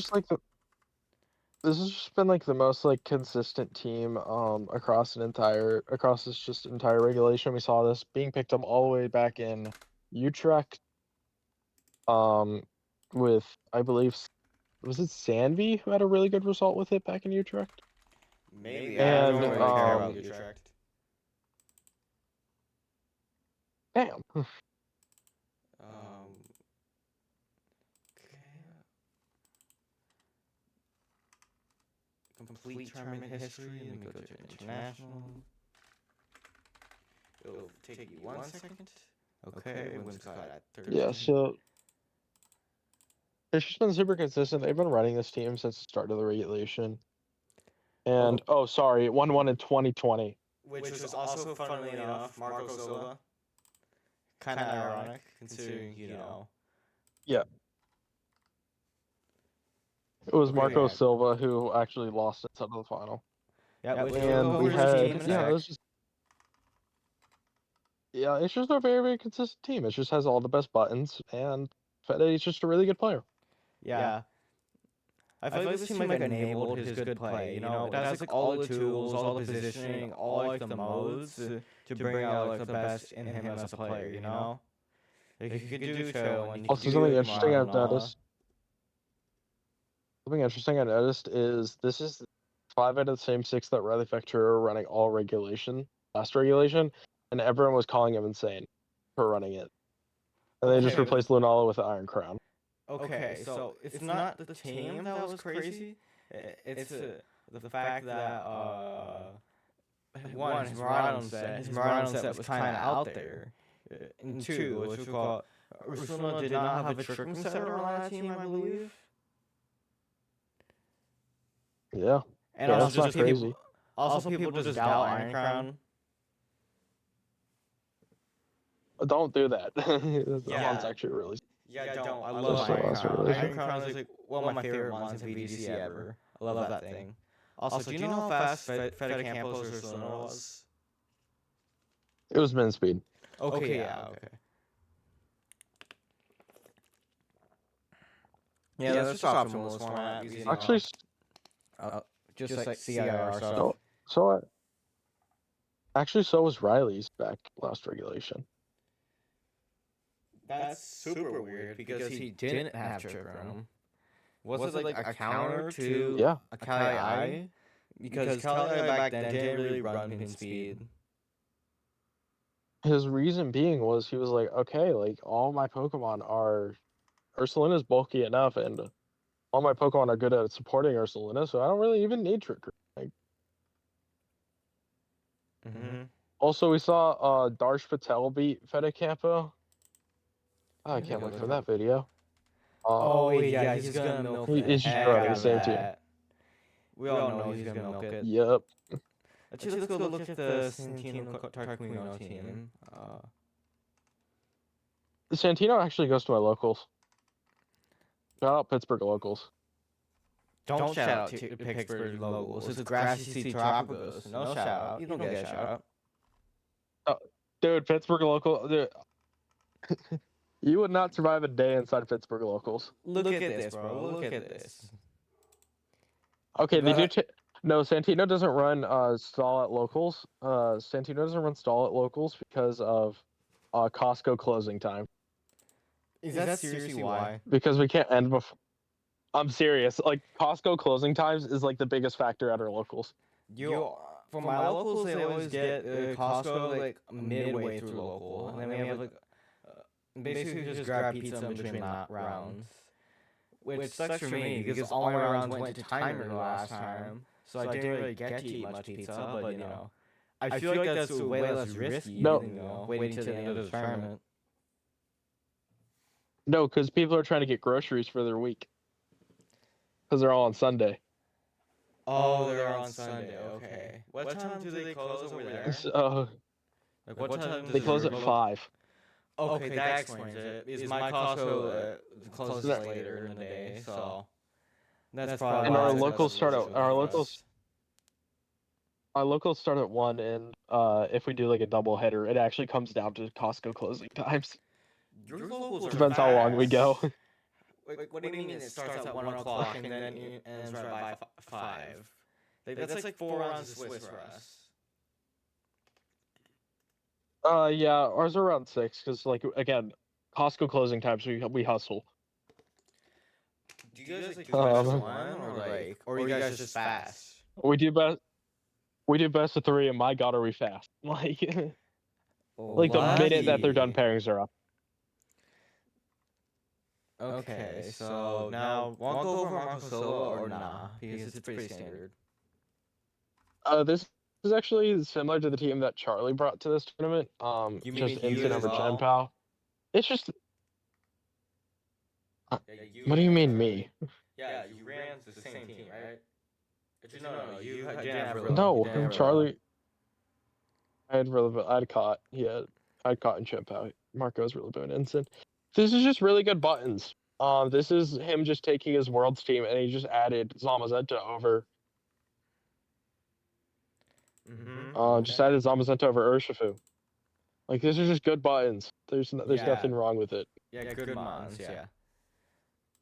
just been like the most like consistent team across this just entire regulation. We saw this being picked up all the way back in Utrecht with I believe was it Sanvi who had a really good result with it back in Utrecht? Maybe. And I don't really care about Utrecht. Damn. Okay. Complete tournament history. Let me go to international. It'll take you 1 second. Okay, Whimsicott at 13. Yeah, so it's just been super consistent. They've been running this team since the start of the regulation. And sorry, it won one in 2020. Which was also, funnily enough, Marco Silva. Kind of ironic, considering, you know. Yeah. It was Marco Silva who actually lost it to the final. Yeah, and we had it's just a very, very consistent team. It just has all the best buttons, and Fede is just a really good player. Yeah. I feel like this team like enabled his good play. You know, it has like all the tools, all the positioning, all like the modes to bring out like the best in him as a player. You know, like he could do so. Also, something interesting I've noticed. Something interesting I noticed is this is 5 out of the same 6 that Riley Factor are running all last regulation, and everyone was calling him insane for running it. And they just replaced Lunala with the Iron Crown. Okay, so it's not the team that was crazy. It's the fact that one, his Miraidon set was kind of out there. And 2, which we call Ursaluna did not have a Trick Room setter on that team, I believe. Yeah. And also just crazy. People just doubt Iron Crown. Don't do that. That one's actually really. Yeah, don't. I love Iron Crown. Iron Crown is like one of my favorite ones in VGC ever. I love that thing. Also, do you know how fast Fede Campos Ursaluna was? It was min speed. Okay, yeah, okay. Yeah, that's just optimal format. Actually, just like CIR stuff. So actually, so was Riley's back last regulation. That's super weird because he didn't have trick room. Was it like a counter to a Kali I? Because Kali I back then didn't really run pin speed. His reason being was he was like, okay, like all my Pokemon are Ursalina's bulky enough, and all my Pokemon are good at supporting Ursalina, so I don't really even need Trick Room. Like, Also, we saw Darsh Patel beat Fedecampo. I can't wait for that video. Yeah, he's gonna milk it. He's just running the same team. We all know he's gonna milk it. Yep. Actually, let's go look at the Santino Tarquino team. Santino actually goes to my locals. Shout out Pittsburgh locals. Don't shout out to Pittsburgh locals. It's Grassy City Tropicals. No shout out. You don't get a shout out. Dude, Pittsburgh local. Dude, you would not survive a day inside Pittsburgh locals. Look at this, bro. Look at this. Okay, they do. No, Santino doesn't run stall at locals. Santino doesn't run stall at locals because of Costco closing time. Is that seriously why? Because we can't end before. I'm serious. Like Costco closing times is like the biggest factor at our locals. For my locals, they always get Costco like midway through local, and then we have like basically just grab pizza in between rounds. Which sucks for me because all my rounds went to timer the last time, so I didn't really get to eat much pizza. But you know, I feel like that's way less risky than waiting till the end of the tournament. No, because people are trying to get groceries for their week. Because they're all on Sunday. Oh, they're on Sunday. Okay. What time do they close over there? Like what time? They close at 5. Okay, that explains it. Because my Costco closes later in the day, so that's probably. And our locals start at our locals start at 1, and if we do like a double header, it actually comes down to Costco closing times. Your locals are Depends how long we go. Wait, what do you mean it starts at 1 o'clock and then ends right by 5? That's like 4 rounds of Swiss for us. Yeah, ours are around 6 because, like, again, Costco closing times we hustle. Do you guys like do best of 1 or you guys just fast? We do best of 3, and my God, are we fast? Like, like the minute that their done pairings are up. Okay, so now want to go over Marco Solo or nah? Because it's pretty standard. This is actually similar to the team that Charlie brought to this tournament. You just mean Instant over well? Genpao. It's just. What do you mean me? Yeah, you ran the same team, right? No, you didn't have Rilla. No, Charlie. I had caught. Yeah, I'd caught in Genpao. Marco's Rillaboom and Instant. This is just really good buttons. This is him just taking his Worlds team and he just added Zamazenta over. Just added Zamazenta over Urshifu. Like, these are just good buttons. There's nothing wrong with it. Yeah, good mons, yeah.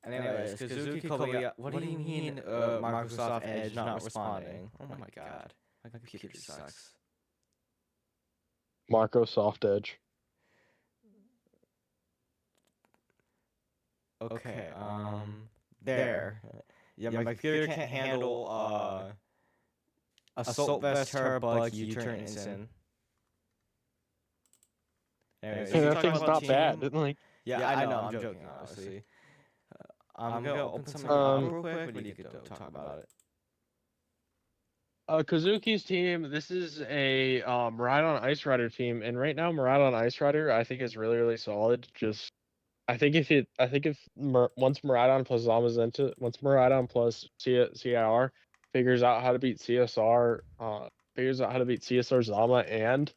Anyways, Kazuki Kobayashi, what do you mean Microsoft Edge not responding? Oh my god, my computer sucks. Microsoft Edge. Okay, there. Yeah, my computer can't handle Assault Vest, Terra Bug, U-Turn, Instant. Anyways, that thing's not bad. Like, yeah, I know, I'm joking, obviously. I'm gonna open something up real quick, but you could talk about it. Kazuki's team, this is a Miraidon Ice Rider team, and right now Miraidon Ice Rider I think is really solid. Just once Miraidon plus Zamazenta, once Miraidon plus CIR figures out how to beat CSR, Zama and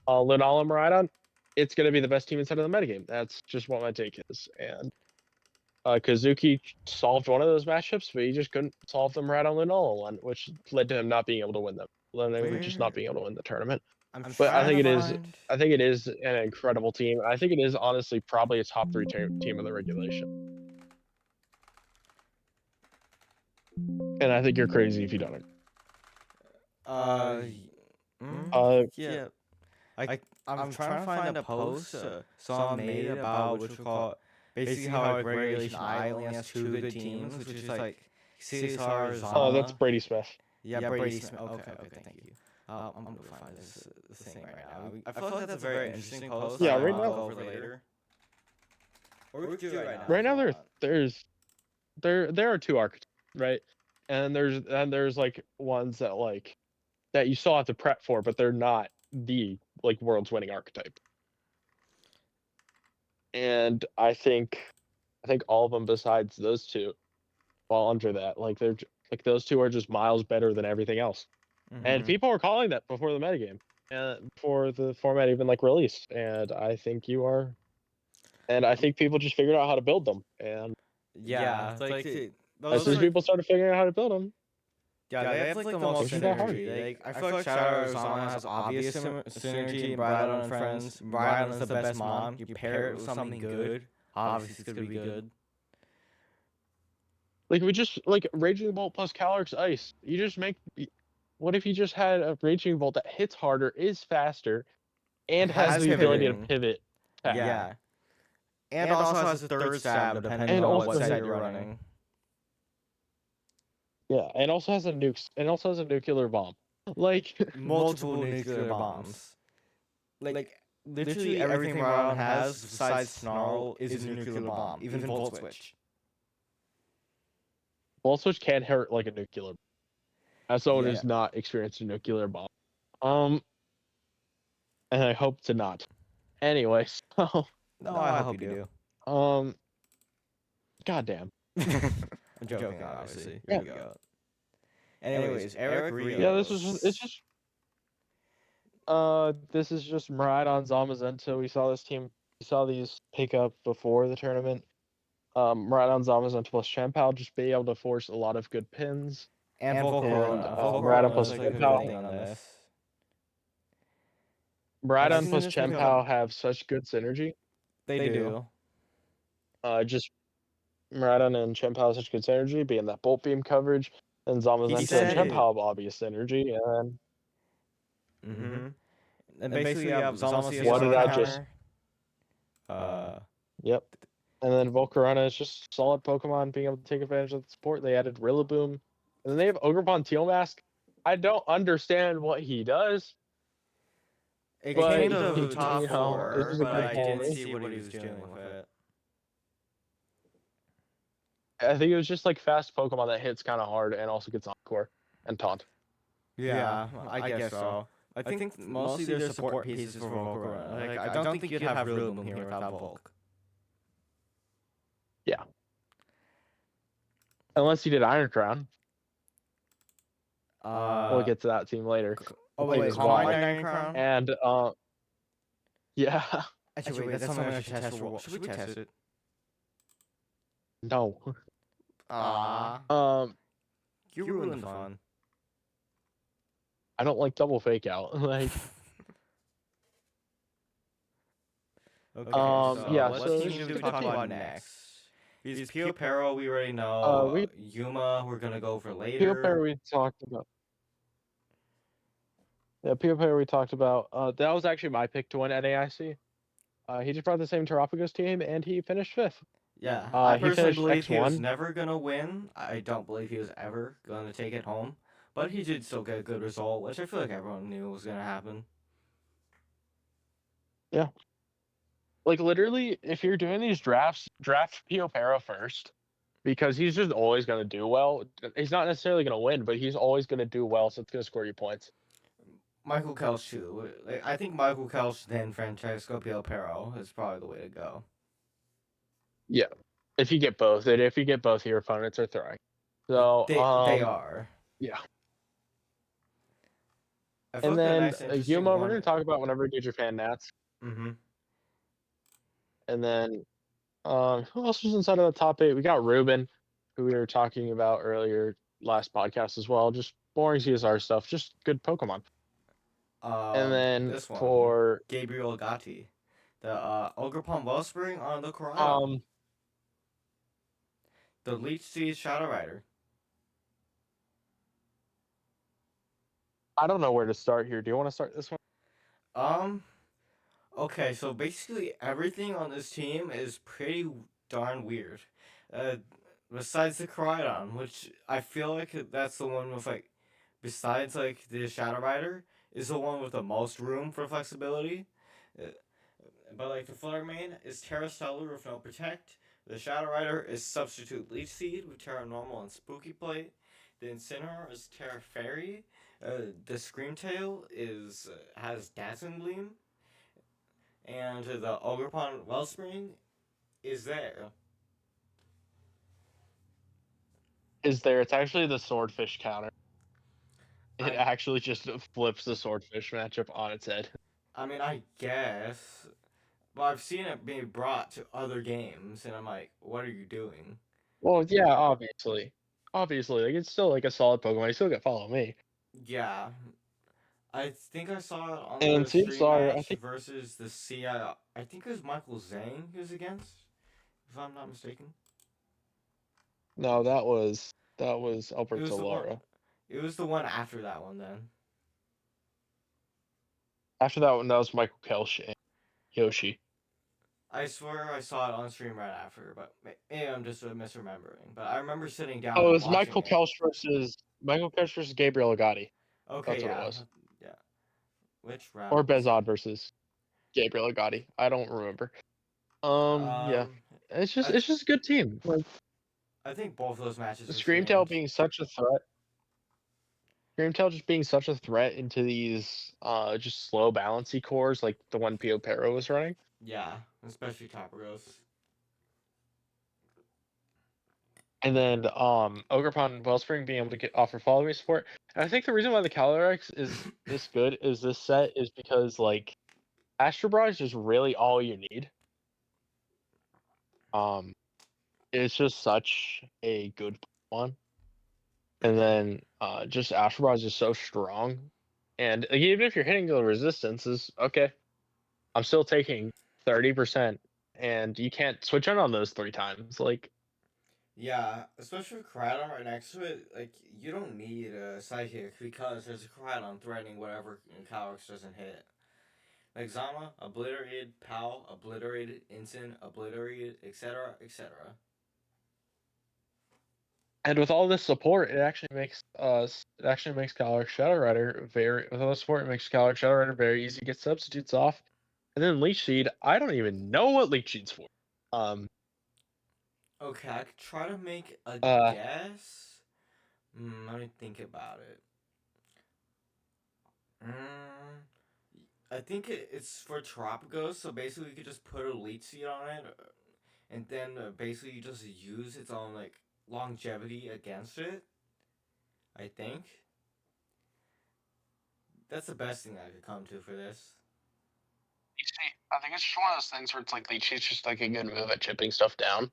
Lunala Miraidon, it's gonna be the best team inside of the metagame. That's just what my take is. And Kazuki solved one of those matchups, but he just couldn't solve the Miraidon Lunala one, which led to him not being able to win them. Just not being able to win the tournament. But I think it is an incredible team. I think it is honestly probably a top 3 team of the regulation. And I think you're crazy if you don't. Uh, yeah. I'm trying to find a post someone made about which we call basically how like Regulation I only has two good teams, which is like CSR Oh, that's Zama. Brady Smith. Yeah, Brady Smith. Okay, thank you. I'm gonna find this thing right now. I feel like that's a very interesting post. Yeah, That right I'll now. go over later. Or we could do it right now. Right if now, you want. there are two archetypes, right? And there's like ones that like that you still have to prep for, but they're not the like world's winning archetype. And I think all of them besides those two fall under that. Like like those two are just miles better than everything else. And people were calling that before the metagame and before the format even like released. And I think you are. And I think people just figured out how to build them. And Yeah, like as soon as people started figuring out how to build them, yeah, they have like the most Isn't that hard? synergy. Like I feel like Shadow Arizona has obvious synergy. Brydon and Friends. Brydon is the best mom. You pair it with something good. Obviously, it's gonna be good. like we just like Raging Bolt plus Calyrex Ice. You just make. What if you just had a Raging Bolt that hits harder, is faster, and has the ability to pivot? Yeah. And also has a third stab depending on what set you're running. Yeah, and also has a nuclear bomb. Like Multiple nuclear bombs. Like literally everything Ryan has besides Snarl is a nuclear bomb. Even Volt Switch. Volt Switch can hurt like a nuclear. As someone who's not experienced a nuclear bomb. And I hope to not. Anyway, so no, I hope you do. Goddamn. I'm joking, obviously. Here we go. Anyways, Eric Rios. Yeah, this is just Miraidon Zamazenta. We saw these pick up before the tournament. Miraidon Zamazenta plus Champao just be able to force a lot of good pins. And Volcarona. Miraidon plus Champao. Miraidon plus Champao have such good synergy. They do. Just Miraidon and Champao have such good synergy, being that Bolt Beam coverage, and Zamazenta and Champao have obvious synergy, and and basically you have Zamazenta. What did I just? Yep. And then Volcarona is just solid Pokemon being able to take advantage of the support. They added Rillaboom. And then they have Ogrepon Teal Mask. I don't understand what he does. It came to top 4, but I didn't see what he was doing with it. I think it was just like fast Pokemon that hits kind of hard and also gets Encore and Taunt. Yeah, I guess so. I think mostly their support pieces for Volcarona. Like, I don't think you'd have Rillaboom here without Volk. Yeah. Unless you did Iron Crown. We'll get to that team later. Oh wait, Iron Crown? And yeah. Actually, wait, that's something I should test for. Should we test it? No. You ruined the fun. I don't like double fake out. Like okay, so yeah, what so team do we talk about next? Because Pio Pero, we already know. Yuma, we're gonna go for later. Pio Pero we talked about. Yeah, Pio Pero we talked about. That was actually my pick to win NAIC. He just brought the same Terapagos team, and he finished 5th. Yeah, I personally believe X1. he was never gonna win. I don't believe he was ever gonna take it home. But he did still get a good result, which I feel like everyone knew was gonna happen. Yeah. Like literally, if you're doing these drafts, draft Pio Pero first. Because he's just always gonna do well. He's not necessarily gonna win, but he's always gonna do well, so it's gonna score you points. Michael Kelch too. Like, I think Michael Kelch then Francesco Pio Pero is probably the way to go. Yeah, if you get both, and if you get both, your opponents are throwing. So they are. Yeah. And then Yuma, we're gonna talk about whenever you get your fan nats. Mm-hmm. And then who else was inside of the top 8? We got Ruben, who we were talking about earlier last podcast as well. Just boring CSR stuff, just good Pokemon. And then this one, for Gabriel Gatti, the Ogrepon Wellspring on the Corral. The Leech Seed Shadow Rider. I don't know where to start here. Do you want to start this one? Um. Okay, so basically everything on this team is pretty darn weird. Uh, Besides the Koraidon, which I feel like that's the one with like, besides like the Shadow Rider, is the one with the most room for flexibility. Uh, but like the Flare Main is Terra Stellar with no Protect. The Shadow Rider is Substitute Leech Seed with Terra Normal and Spooky Plate. The Incineroar is Terra Fairy. The Screamtail is has Dazzling Gleam, and the Ogerpon Wellspring is there. Is there? It's actually the Swordfish counter. It I actually just flips the Swordfish matchup on its head. I mean, I guess, but I've seen it being brought to other games, and I'm like, what are you doing? Well, yeah, obviously, like it's still like a solid Pokemon. You still get Follow Me. Yeah, I think I saw it on And the teams stream are, I match think, versus the CI. I think it was Michael Zhang he was against, if I'm not mistaken. no, that was It was Alberto the one. Lara. It was the one after that one then. After that one, that was Michael Kelch and Yoshi. I swear I saw it on stream right after, but maybe I'm just misremembering. But I remember sitting down Oh, it and was watching it. Michael Kelch versus Gabriel Agati. Okay, That's what it yeah, was. yeah. Which round Or was it? Bezod versus Gabriel Agati. I don't remember. Yeah. Um, It's I just it's just a good team. Like I think both of those matches were Screamtail streamed. being such a threat. Screamtail just being such a threat into these just slow balancy cores like the one Pio Pero was running. Yeah, especially Top Roast. And then Ogerpon Wellspring being able to offer follow me support. And I think the reason why the Calyrex is this good is this set is because like Astro Barrage is really all you need. Um it's just such a good one. And then just Astro Barrage is so strong. And like, even if you're hitting the resistances, okay, I'm still taking 30%, and you can't switch on those 3 times. Like, Yeah, especially with Koraidon right next to it, like, you don't need a Psychic because there's a Koraidon threatening whatever Calyrex doesn't hit. Like Zama, obliterated, Pal, obliterated, Incin, obliterated, etc., etc. and with all this support, it actually makes Calyrex Shadow Rider very with all the support, it makes Calyrex Shadow Rider very easy to get substitutes off. And then Leech Seed, I don't even know what Leech Seed's for. Um, Okay, I could try to make a uh, guess. Let me think about it. Mm, I think it's for Tropicos, so basically you could just put a leech seed on it, and then basically you just use its own like longevity against it. I think that's the best thing I could come to for this. Leech Seed, I think it's just one of those things where it's like Leech Seed's just like a good move at chipping stuff down.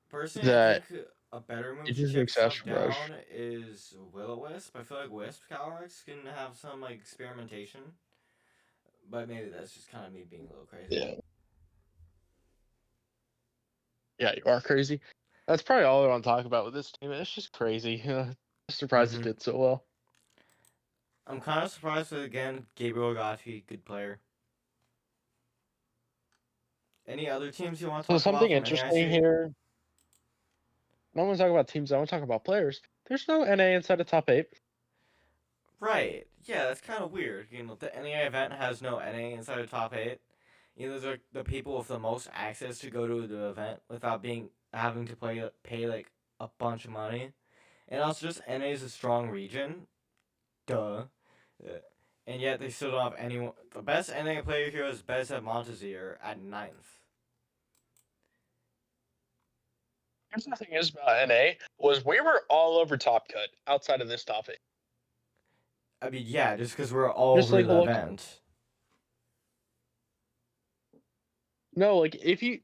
Personally, I That think a better it move to just chip makes stuff Astro Barrage. down is Will-O-Wisp. I feel like Wisp Calyrex can have some like experimentation, but maybe that's just kind of me being a little crazy. Yeah. Yeah, you are crazy. That's probably all I want to talk about with this team. It's just crazy. I'm surprised it Mm-hmm. did so well. I'm kind of surprised that again, Gabriel Agati, good player. Any other teams you want to So talk about something from interesting NAIC? here. I don't want to talk about teams. I want to talk about players. There's no NA inside the top 8. Right. Yeah, that's kind of weird. You know, the NAI event has no NA inside the top 8. You know, those are the people with the most access to go to the event without being having to pay like a bunch of money. And also, just NA is a strong region. Duh. Uh, And yet they still don't have anyone. The best NA player here is Bez at Montezir at ninth. Here's the thing is about NA was we were all over Top Cut outside of this top 8. I mean, yeah, just because we're all Just over like the look, event. no, like if you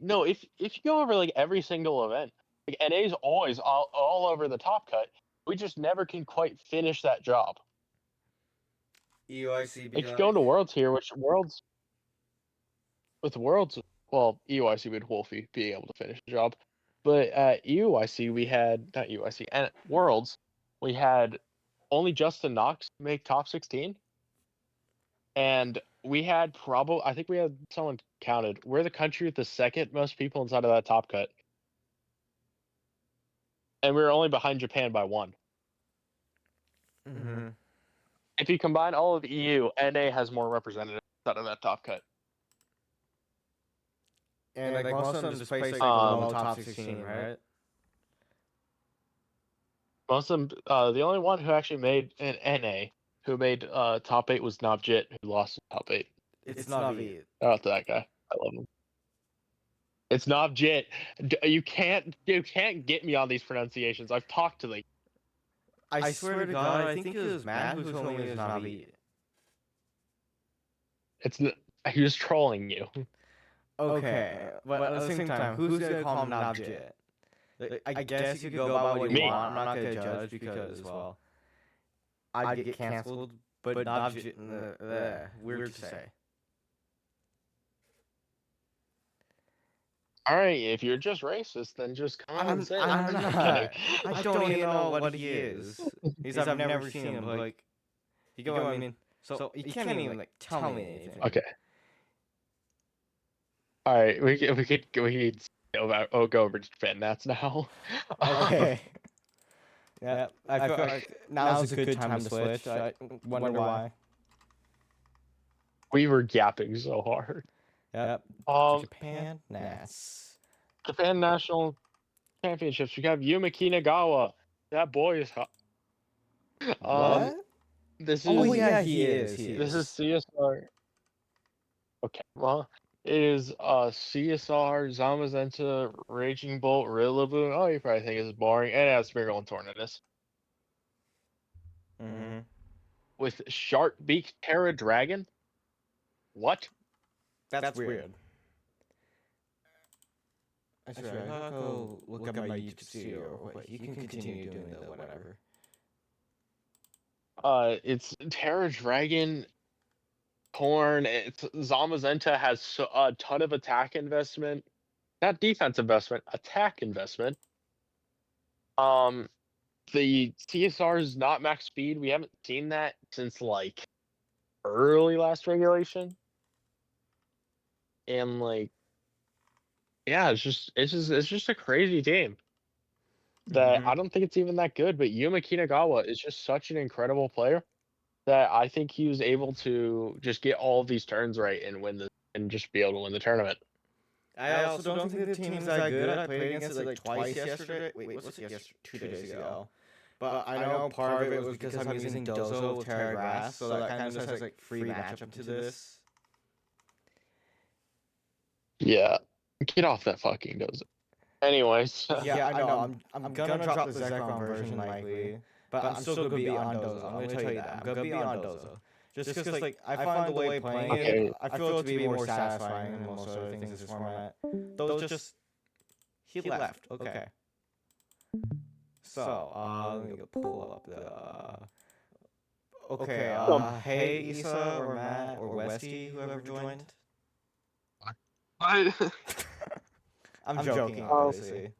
go over like every single event, like NA's always all over the Top Cut. We just never can quite finish that job. EOIC be Like if you go like, into Worlds here, which Worlds with Worlds, well, EUIC would Wolfie be able to finish the job, but at EUIC we had not EUIC and at Worlds we had only Justin Knox make top 16. And we had I think we had someone counted. We're the country with the second most people inside of that top cut. And we were only behind Japan by 1. Mm-hmm. If you combine all of EU, NA has more representatives out of that top cut. And like most of them just place like below top 16, right? Most of them, the only one who actually made an NA, who made top 8 was Navjit, who lost in top 8. It's Navi. Shout out to that guy. I love him. It's Navjit. You can't get me on these pronunciations. I've talked to the. I swear to God, I think it was Matt who told me it was Navi. He was trolling you. Okay, but at the same time, who's gonna call him Navjit? I guess you could go by what you want. I'm not gonna judge because, well, I'd get canceled. But Navjit, weird to say. All right, if you're just racist, then just come on and say it. I'm not. I don't even know what he is. I've never seen him. Like, you go. I mean, so you can't even like tell me anything. Okay. All right, we could go over to Japan Nats now. Okay. Yeah, I feel like now's a good time to switch. I wonder why. We were gapping so hard. Yep. Japan Nats. Japan National Championships. We have Yuma Kinagawa. That boy is hot. What? This is. Oh yeah, he is. This is CSR. Okay, well, it is CSR, Zamazenta, Raging Bolt, Rillaboom. Oh, you probably think it's boring. And it has Smeargle and Tornadus. Mm-hmm. With Sharkbeak Terra Dragon? What? That's weird. I swear, I gotta go look up my YouTube or what. You can continue doing the whatever. It's Terra Dragon, Corn. It's Zamazenta has a ton of attack investment, not defense investment, attack investment. The CSR is not max speed. We haven't seen that since like early last regulation, and like, yeah, it's just a crazy team. That I don't think it's even that good, but Yuma Kinagawa is just such an incredible player that I think he was able to just get all of these turns right and just be able to win the tournament. I also don't think the team's that good. I played against it like twice yesterday. Wait, what's it yesterday? 2 days ago. But I know part of it was because I'm using Dozo with Terra Grass, so that kind of just has like free matchup to this. Yeah, get off that fucking Dozo. Anyways. Yeah, I know. I'm gonna drop the Zekrom version likely, but I'm still gonna be on Dozo. I'm gonna tell you that. I'm gonna be on Dozo. Just because, like, I find the way playing it, I feel it to be more satisfying than most other things in this format. Those just... He left. Okay. So, let me go pull up the... Okay, hey, Issa, or Matt, or Westy, whoever joined. I'm joking, obviously.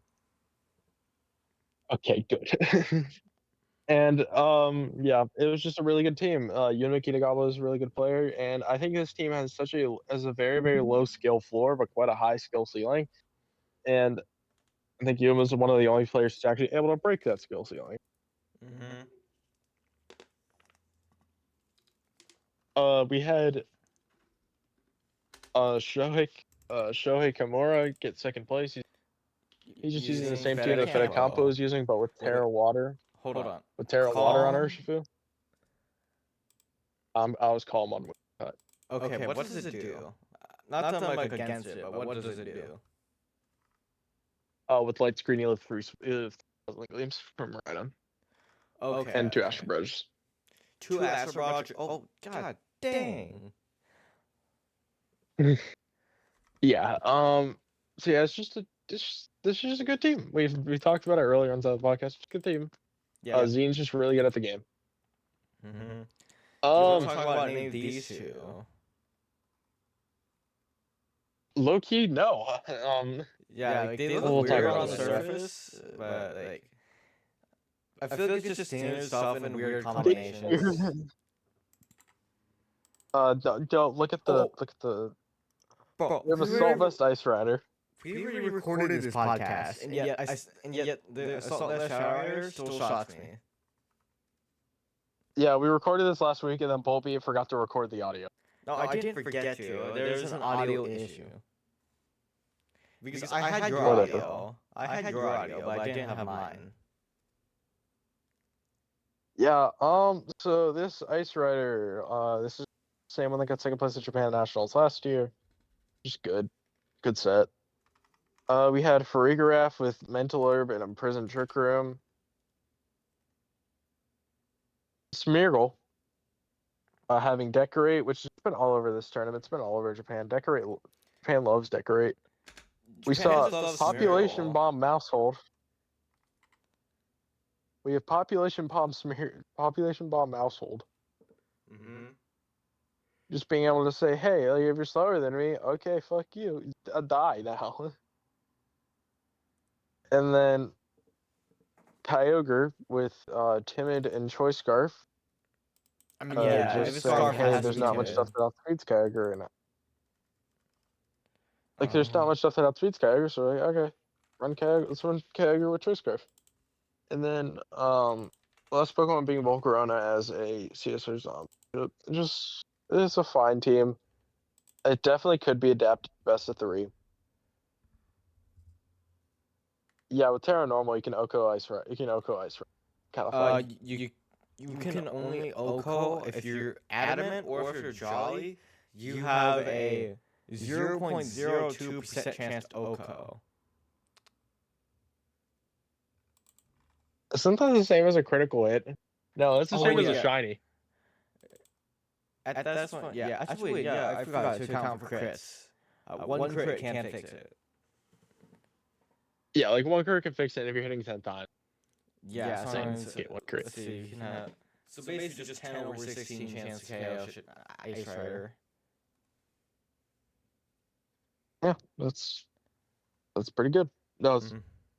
Okay, good. And yeah, it was just a really good team. Yuna Kitagawa is a really good player, and I think this team has a very, very low skill floor, but quite a high skill ceiling. And I think Yuma is one of the only players that's actually able to break that skill ceiling. We had Shohei Kimura get second place. He's just using the same team that Fedecampo is using, but with Terra Water. Hold on. With Terra Water on Urshifu. I was calm on cut. Okay, what does it do? Not that I'm like against it, but what does it do? With light screen, you live 3 gleams from Rhydon. Okay. And 2 Astro Bridges. 2 Astro Bridges? Oh, god dang. Yeah. So yeah, this is just a good team. We talked about it earlier on the podcast. It's a good team. Yeah. Zine's just really good at the game. Do you want to talk about any of these two? Low key, no. Yeah, like they look weird on the surface, but I feel like it's just standard stuff in weird combinations. Don't look at the Bro, we have a Salt Vest Ice Rider. we already recorded this podcast, and yet the Assault Vest Rider still shots me. Yeah, we recorded this last week, and then Bolby forgot to record the audio. No, I didn't forget to. There's an audio issue. Because I had your audio. I had your audio, but I didn't have mine. Yeah, so this Ice Rider, this is the same one that got second place at Japan Nationals last year. Just good. Good set. We had Farigarath with Mental Herb and Imprisoned Trick Room. Smeargle, having Decorate, which has been all over this tournament. It's been all over Japan. Japan loves Decorate. We saw Population Bomb Mousehold. We have Population Bomb Mousehold. Mm-hmm. Just being able to say, hey, like, if you're slower than me, okay, fuck you. Die now. And then Kyogre with Timid and Choice Scarf. I mean, yeah, just saying, hey, there's not much stuff that outspeeds Kyogre. And like, there's not much stuff that outspeeds Kyogre, so like, okay, let's run Kyogre with Choice Scarf. And then, last Pokemon being Volcarona as a CSR Zombie. It's a fine team. It definitely could be adapted best of 3. Yeah, with Terra Normal, you can Oko Ice Right. You can Oko Ice Right. Kind of fun. You can only Oko if you're adamant or if you're jolly. You have a 0.02% chance to Oko. Isn't that the same as a critical hit? No, it's the same as a shiny. At this point, yeah. Actually, I forgot to account for crits. One crit can fix it. Yeah, like one crit can fix it if you're hitting 10 times. Yeah, get one crit. Let's see, you can have, so basically just 10 over 16 chance to KO Ice Rider. Yeah, that's pretty good. No, it's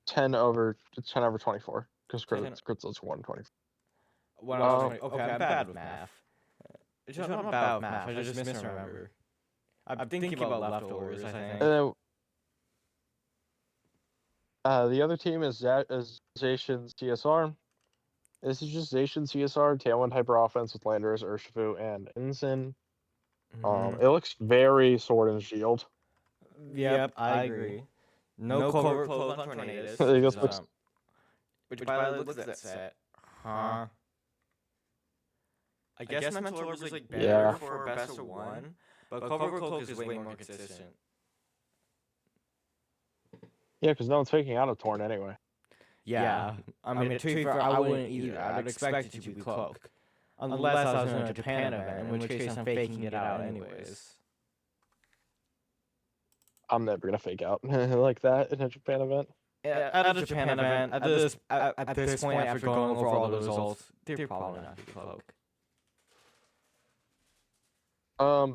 10 over 24 because crits is 120. Okay, I'm bad with math. It's not about math. I just misremember. I'm thinking about leftovers, I think. And then, the other team is Zacian CSR. This is just Zacian CSR, Tailwind Hyper Offense with Landorus, Urshifu, and Ensign. It looks very Sword and Shield. Yep, I agree. No covert clothes on Tornadus. Which by the way, look at that set. Huh? I guess Mental Orb is like better for best of 1, but Covert Cloak is way more consistent. Yeah, because no one's faking out of Torn anyway. Yeah, I mean, to be fair, I wouldn't either. I'd expect it to be Cloak. Unless I was in a Japan event, in which case I'm faking it out anyways. I'm never going to fake out like that in a Japan event. At a Japan event, at this point, after going over all the results, they're probably not be Cloak.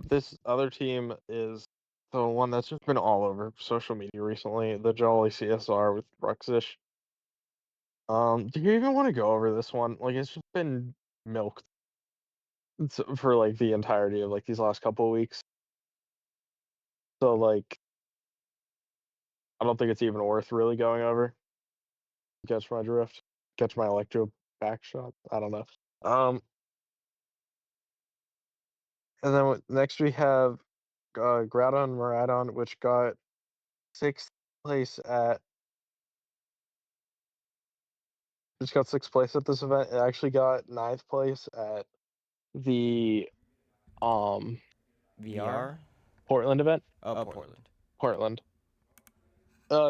This other team is the one that's just been all over social media recently, the Jolly CSR with Bruxish. Do you even want to go over this one? Like, it's just been milked for like the entirety of like these last couple of weeks. So like, I don't think it's even worth really going over. Catch my drift? Catch my electro back shot? I don't know. And then next we have Groudon Miraidon, which got 6th place at. Just got 6th place at this event. It actually got 9th place at the VR Portland event. Oh, Portland.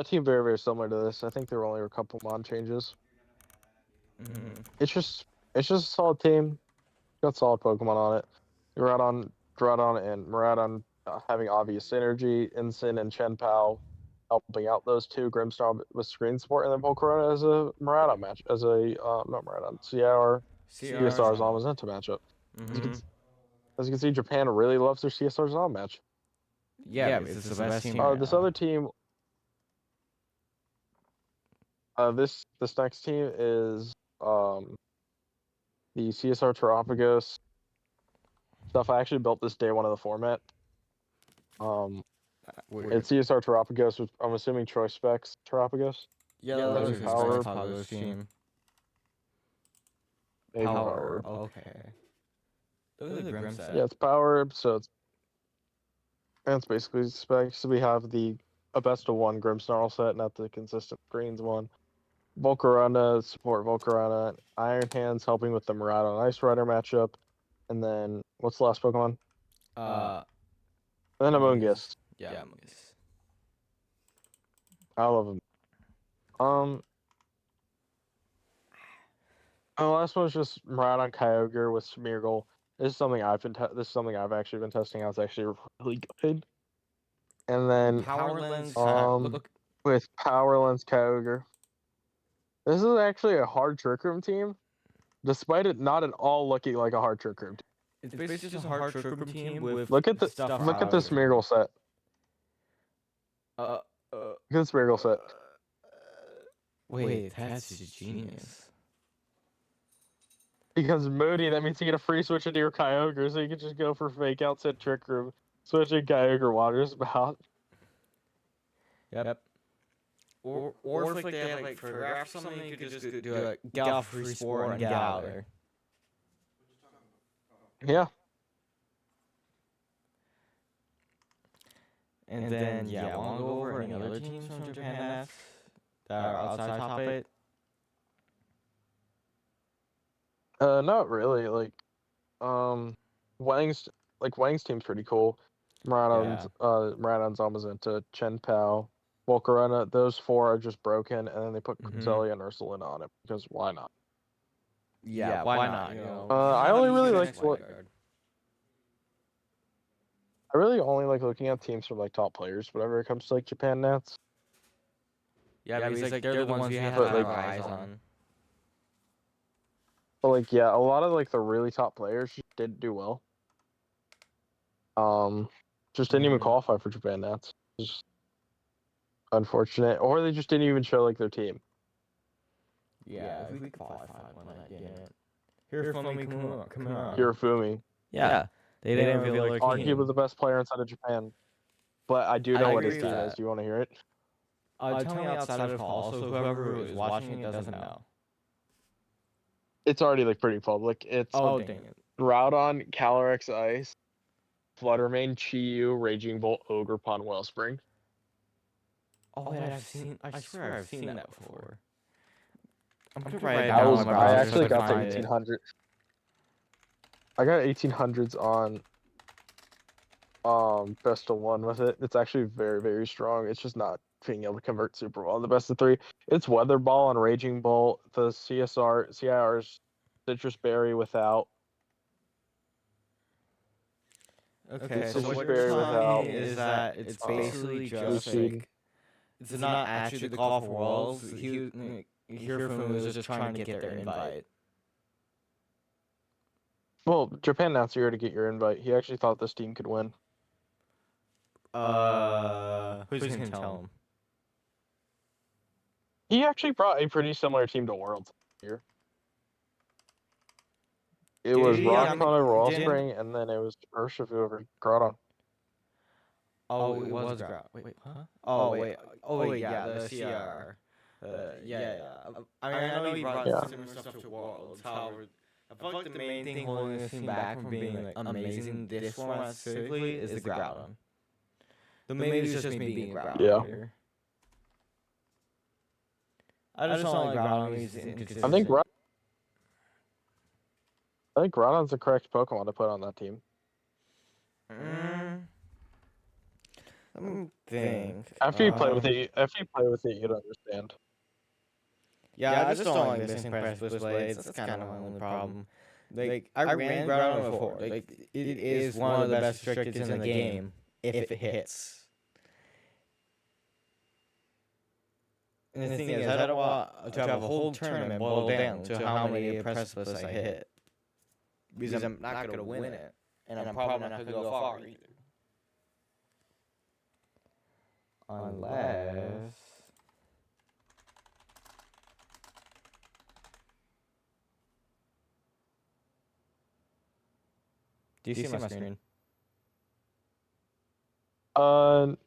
Team very, very similar to this. I think there were only a couple mod changes. It's just a solid team. Got solid Pokemon on it. Groudon and Miraidon having obvious synergy. Ensign and Chien-Pao helping out those two. Grimmsnarl with screen support, and then Volcarona as a Miraidon match, as a not Miraidon, CSR Zamazenta matchup. As you can see, Japan really loves their CSR Zom match. Yeah, it's the best team. This other team. This next team is the CSR Terraphagos stuff. I actually built this day one of the format. It's CSR Terraphagos with, I'm assuming, choice specs Terraphagos. Yeah, that that was was his Power Pogo's team. Maybe Power. Okay. Those are the Grim set. Yeah, it's Power, so it's basically specs. So we have a best of one Grim Snarl set, not the consistent greens one. Volcarona, support Volcarona. Iron Hands helping with the Murata and Ice Rider matchup. And then, what's the last Pokemon? And then Amoonguss. Yeah, Amoonguss. I love him. The last one was just Murata Kyogre with Smeargle. This is something I've actually been testing out. It's actually really good. And then Power Lens. With Power Lens Kyogre. This is actually a hard Trick Room team, despite it not at all looking like a hard Trick Room team. It's basically just a hard Trick Room team with look at the Smeargle set. Look at the Smeargle set. Wait, that's genius. Because Moody, that means you get a free switch into your Kyogre, so you can just go for fake out set Trick Room, switching Kyogre Water Spout. Yep. Or if like they have like for draft something, you could just do a get off free spore and get out there. Yeah. And then I want to go over any other teams from Japan that are outside top 8. Not really. Wang's team's pretty cool. Murata and Zamazenta, Chen Pao, Volcarona, those 4 are just broken, and then they put Cresselia and Ursulina on it, because why not? Yeah, why not? You know, I really only like looking at teams from like top players whenever it comes to like Japan Nats. Yeah, because like they're the ones we have our eyes on. But like a lot of like the really top players just didn't do well. Just didn't even qualify for Japan Nats. Just unfortunate, or they just didn't even show like their team. Yeah, if we could qualify one that didn't. Hirofumi, come on. Hirofumi. Yeah, they didn't reveal their team. Arguably the best player inside of Japan. But I do know what his team is. Do you want to hear it? Tell me outside of Paul, so whoever is watching it doesn't know. It's already like pretty public. It's dang it. Groudon, Calyrex Ice, Fluttermane, Chi-Yu, Raging Bolt, Ogerpon, Wellspring. Oh, wait, I swear I've seen that before. I'm gonna write it down. I actually got the 1800. I got 1800s on best of 1 with it. It's actually very, very strong. It's just not being able to convert super well in the best of 3. It's Weather Ball on Raging Bolt, the CIR's Citrus Berry without. Okay, so what you're telling me is that it's basically just like, it's not actually the Call for Worlds. Hirofumi was just trying to get their invite. Well, Japan Nats here to get your invite. He actually thought this team could win. Who's gonna tell him? He actually brought a pretty similar team to Worlds here. It was Rockmon over Wellspring, and then it was Urshifu over Groudon. Oh, it was Groudon. Wait, huh? Oh, wait, yeah, the CR. Yeah. I mean, I know you brought similar stuff to Worlds. However, I feel like the main thing holding this team back from being like amazing this format specifically is the Groudon. Maybe it's just me being a Groudon here. I just don't like Groudon. He's inconsistent. I think Groudon's the correct Pokemon to put on that team. Let me think. After you play with it, you'd understand. Yeah, I just don't like missing Precipice Blades. That's kind of my only problem. Like, I ran Groudon before. Like, it is one of the best restricteds in the game if it hits. And the thing is, I don't want to have a whole tournament boiled down to how many Precipice I hit. Because I'm not going to win it. And I'm probably not going to go far either. Unless... Do you see my screen? No,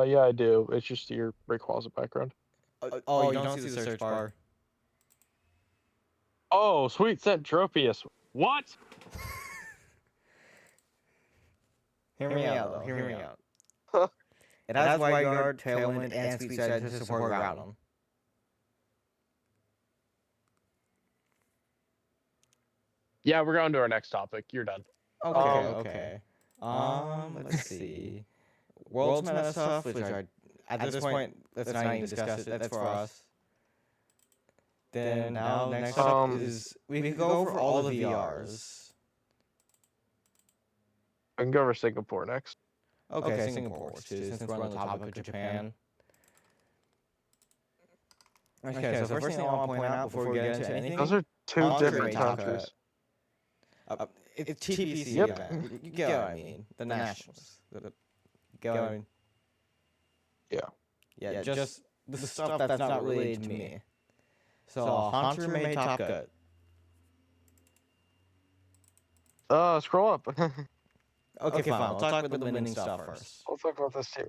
yeah, I do. It's just your Rayquaza background. Oh, you don't see the search bar. Oh, sweet Centropius. What? Hear me out, though. Hear me out. Huh. It has White Guard, Tailwind, and Sweet Side to support Groudon. Yeah, we're going to our next topic. You're done. Okay. Let's see. World's meta stuff, which are at this point, let's not even discuss it. That's for us. Then now next up is we can go over all the VRs. I can go over Singapore next. Okay, Singapore too, since we're on the topic of Japan. Okay, so first thing I want to point out before we get into anything, Those are two Andre different may talk countries. it's TPC. Yep. Event. You get what I mean. The Nationals. Get what I mean? Yeah, just the stuff that's not related to me. So Hunter may Top Gut. Scroll up. Okay, fine. We'll talk about the winning stuff first. We'll talk about this team.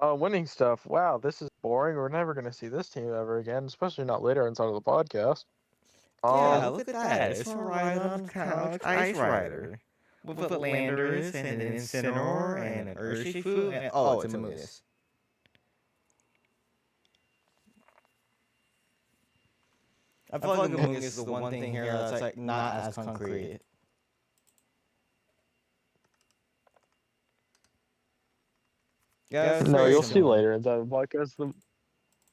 Winning stuff. Wow, this is boring. We're never going to see this team ever again, especially not later inside of the podcast. Yeah, look at that. It's from Rhydon Couch Ice Rider. With Landorus and an Incineroar and an Urshifu and it's a Moose. I feel like Amoonguss is the one thing here that's like not as concrete. Yeah, no, you'll see later inside the podcast. The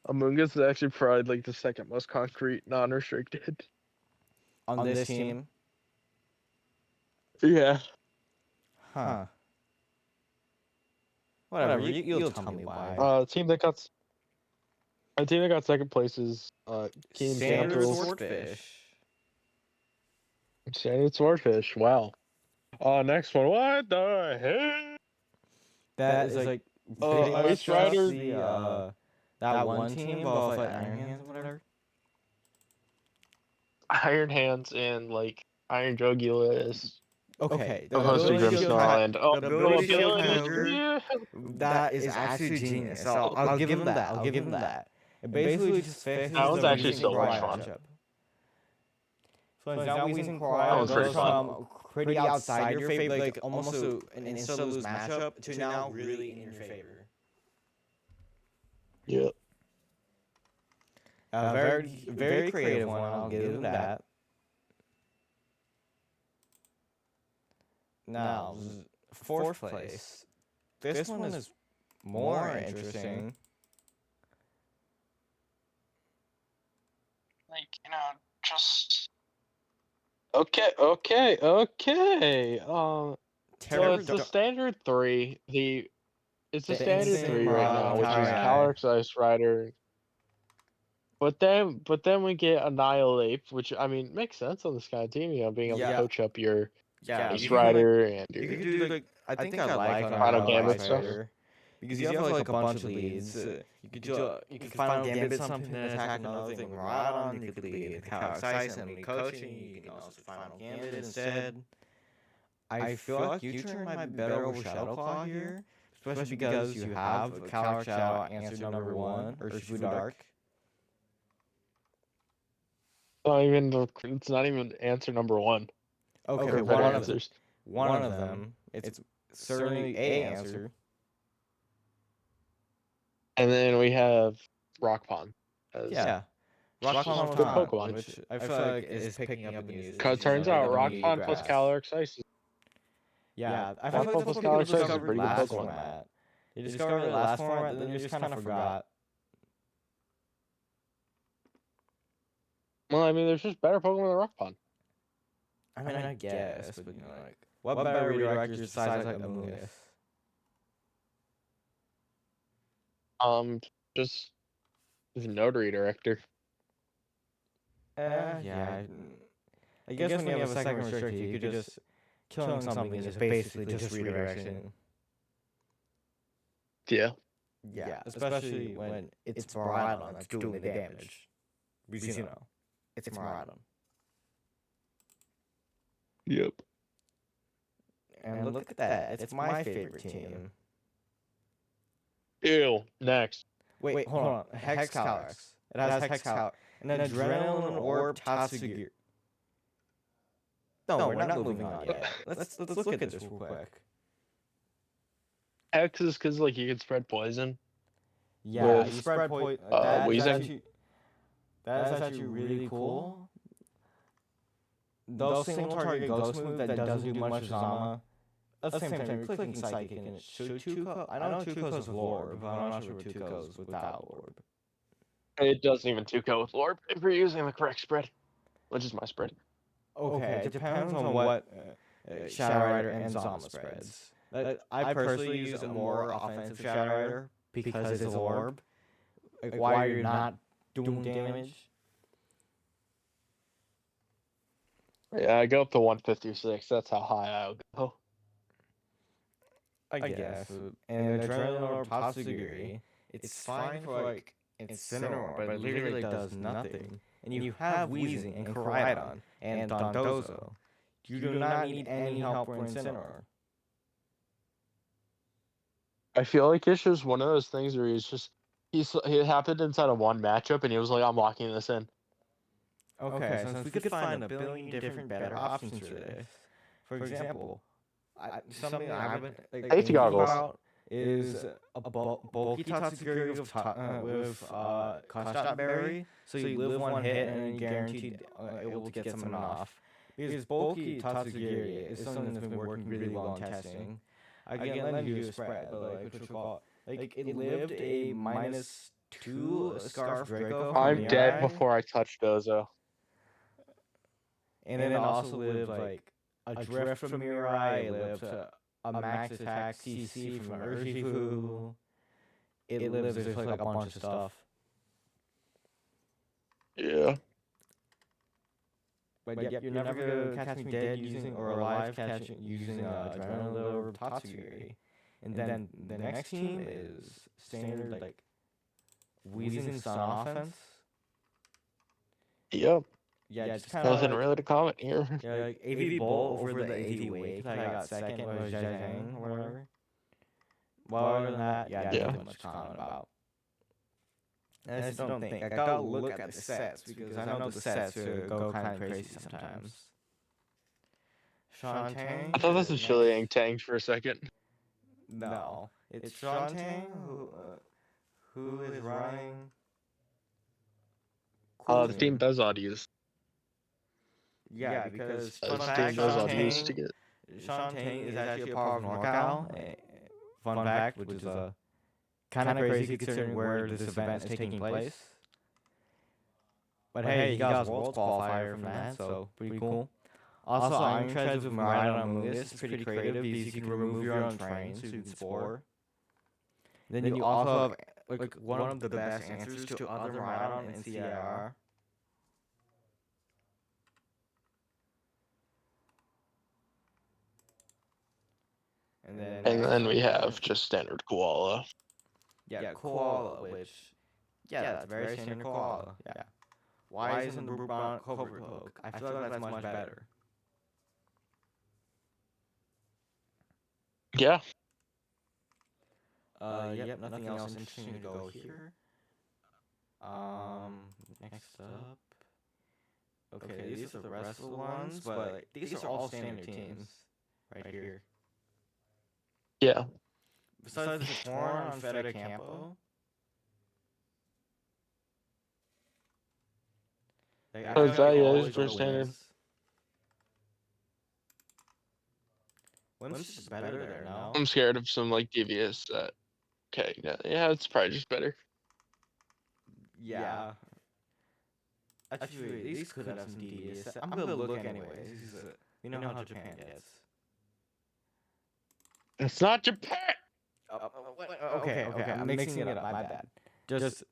Amoonguss is actually probably like the second most concrete, non-restricted. On this team? Yeah. Huh. Whatever, you'll tell me why. A team that got second place is Team Standard Capital. Swordfish. Standard Swordfish. Wow. Next one. What the heck? That is like Ice Rider. That one team, both like Iron Hands or whatever. Iron Hands and like Iron Jogulus. Okay. Opposed to Grimstone Island. The ability shield Kyogre, that is actually genius. So I'll give him that. I'll give him that. It basically just fixes that one's the actually Weezing so much Cry fun. matchup. So it's now Weezing Cry was pretty goes from pretty outside your favor, like almost an insta-lose matchup, to now really in your favor. Yep. A very creative one, I'll give him that. Now, fourth place. This one is more interesting. Like, just... Okay. So it's the standard 3. It's the standard 3 right now, which is Calyrex Ice Rider. But then we get Annihilate, which I mean makes sense on this kind of team, being able to coach up your Ice Rider and your... You could do like I think I like Final Gambit stuff. Because you have like a bunch of leads. You could Final Gambit something and attack another thing right on. You could lead Calyrex Ice and lead coaching. You can also Final Gambit instead. I feel like you turn my better over Shadow Claw here, especially because you have Calyrex Shadow answer number 1 or Shifu Dark. It's not even answer number 1. Okay, one of them. It's certainly a answer. And then we have Rock Pond. Rock Pond good Pokemon, which I feel like is picking up in use. Because it turns out Rock Pond plus Calyrex Ice is... Yeah, I feel like that's what people discovered last format. They discovered it last format, then they just kind of forgot. Well, I mean, there's just better Pokemon than Rock Pond. I mean, I guess, but you know, like, what better redirectors besides like Amoonguss? Just the Node Redirector. Yeah. I guess when you have a second restrictor, you could just killing something is basically just redirection. Yeah. Yeah, especially when it's Miraidon that's doing the damage. Because, it's Miraidon. Yep. And look at that. It's my favorite team. Ew. Next. Wait, hold on. Hex Calyx. It has Hex Calyx. An Adrenaline Orb Tatsugiri. No, we're not moving on yet. Let's look at this real quick. X is because like you can spread poison. Yeah, you spread poison. Wheezing. That is actually really cool. Those single target ghost move that doesn't do much Zama. At the same time, you're clicking Psychic and it should 2-co. I know 2-co's with Orb, but I'm not sure what 2-co's without Orb. It doesn't even 2-co with Orb if you're using the correct spread, which is my spread. Okay, it depends on what Shadow Rider and Zama spreads. I personally use a more offensive Shadow Rider because it's Orb. Like, why you're not doing damage. Yeah, I go up to 156. That's how high I'll go. I guess. And Adrenaline Orb Tatsugiri, it's fine for like Incineroar, but it literally does nothing. And you have Weezing and Koraidon and Dondozo. You do not need any help for Incineroar. I feel like it's just one of those things where he happened inside of one matchup and he was like, I'm locking this in. Okay, since we could find a billion different better options for this. For example, something I haven't Safety goggles about is a bulky Tatsugiri with Custard Berry, so you live one hit and you're guaranteed able to get someone off. Because bulky Tatsugiri is something that's been working really well in testing. I can lend you a spread, but like it lived a -2 Scarf Draco. I'm dead before I touch Dozo. And then also lived like a Drift from Mirai, it lived a max attack CC from Urshifu. It lives with like a bunch of stuff. Yeah. But yep, you're never gonna catch me dead using or alive using Adrenaline Orb Tatsugiri. And then the next team is standard like Weezing Sun offense. Yep. Yeah, just kind of nothing really to comment here. Yeah, like AV Bolt over the AV Wake that I got second was Zhang or whatever. Well, other than that, yeah, nothing much to comment about. And I just don't think. I gotta look at the sets because I know the sets go kind of crazy sometimes. Shantae? I thought this was Chilean tanked for a second. No, it's Shantae who is running. The team does use. Yeah, because Shantae to get. Shantae is actually a part of NorCal. Fun fact, which is kind of crazy considering where this event is taking place. But hey, he got his Worlds qualifier from that, so pretty cool. Also, Iron Treads with Miraidon and Mungus is pretty creative because you can remove your own train so you can Spore. Then you also have like one of the best answers to other Miraidon and CIR. And then we have just standard Koala. Yeah, Koala, which that's very standard Koala. Yeah. Why isn't the Brubon Covert Cloak? I feel like that's much better. Yeah. Yep, nothing else interesting to go here. Next up. Okay, these are the rest of the ones, but like, these are all standard teams right here. Yeah. Besides the Torn on Fede Campo. Is for standard. Wimps is better there now. I'm scared of some like devious. Okay, yeah, it's probably just better. Yeah. Actually, these could have some devious. I'm gonna look anyways. You know how Japan gets. It's not Japan. Okay. I'm mixing it up. My bad. Just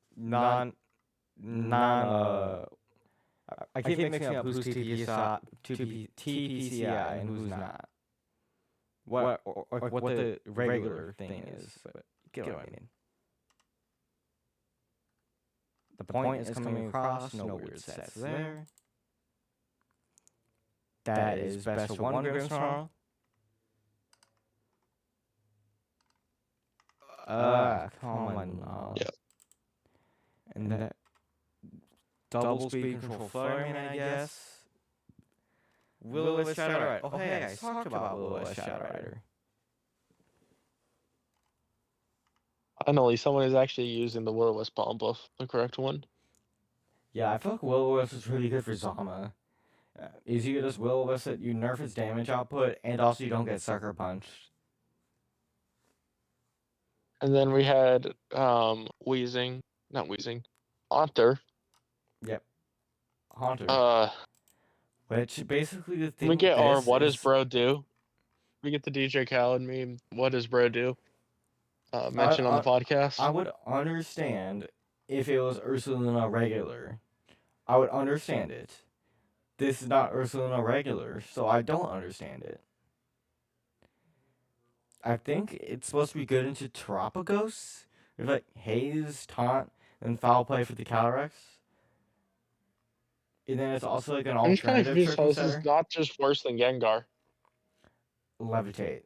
I keep mixing up who's TPCI and who's not. What the regular thing is, but you get what I mean. The point is coming across. No weird sets there. that is best for 1 gram snarl. Come on now. Yeah. And that double speed control flurry, I guess. Will-O-Wisp Shadow Rider. Oh, hey, I talked about Will-O-Wisp Shadow Rider. Finally, someone is actually using the Will-O-Wisp Palm Buff, the correct one. Yeah, I feel like Will-O-Wisp is really good for Zama. Is you just Will-O-Wisp it, you nerf its damage output, and also you don't get Sucker Punched. And then we had Haunter. Yep. Haunter. Which basically the thing we get with our this What is... Does Bro Do? We get the DJ Khaled meme, What Does Bro Do? Mentioned on the podcast. I would understand if it was Ursuluna regular. I would understand it. This is not Ursuluna regular, so I don't understand it. I think it's supposed to be good into Terapagos. There's like Haze, Taunt, and Foul Play for the Calyrex. And then it's also like an I'm just kind of alternative confused how this is Circumciser. not just worse than Gengar. Levitate.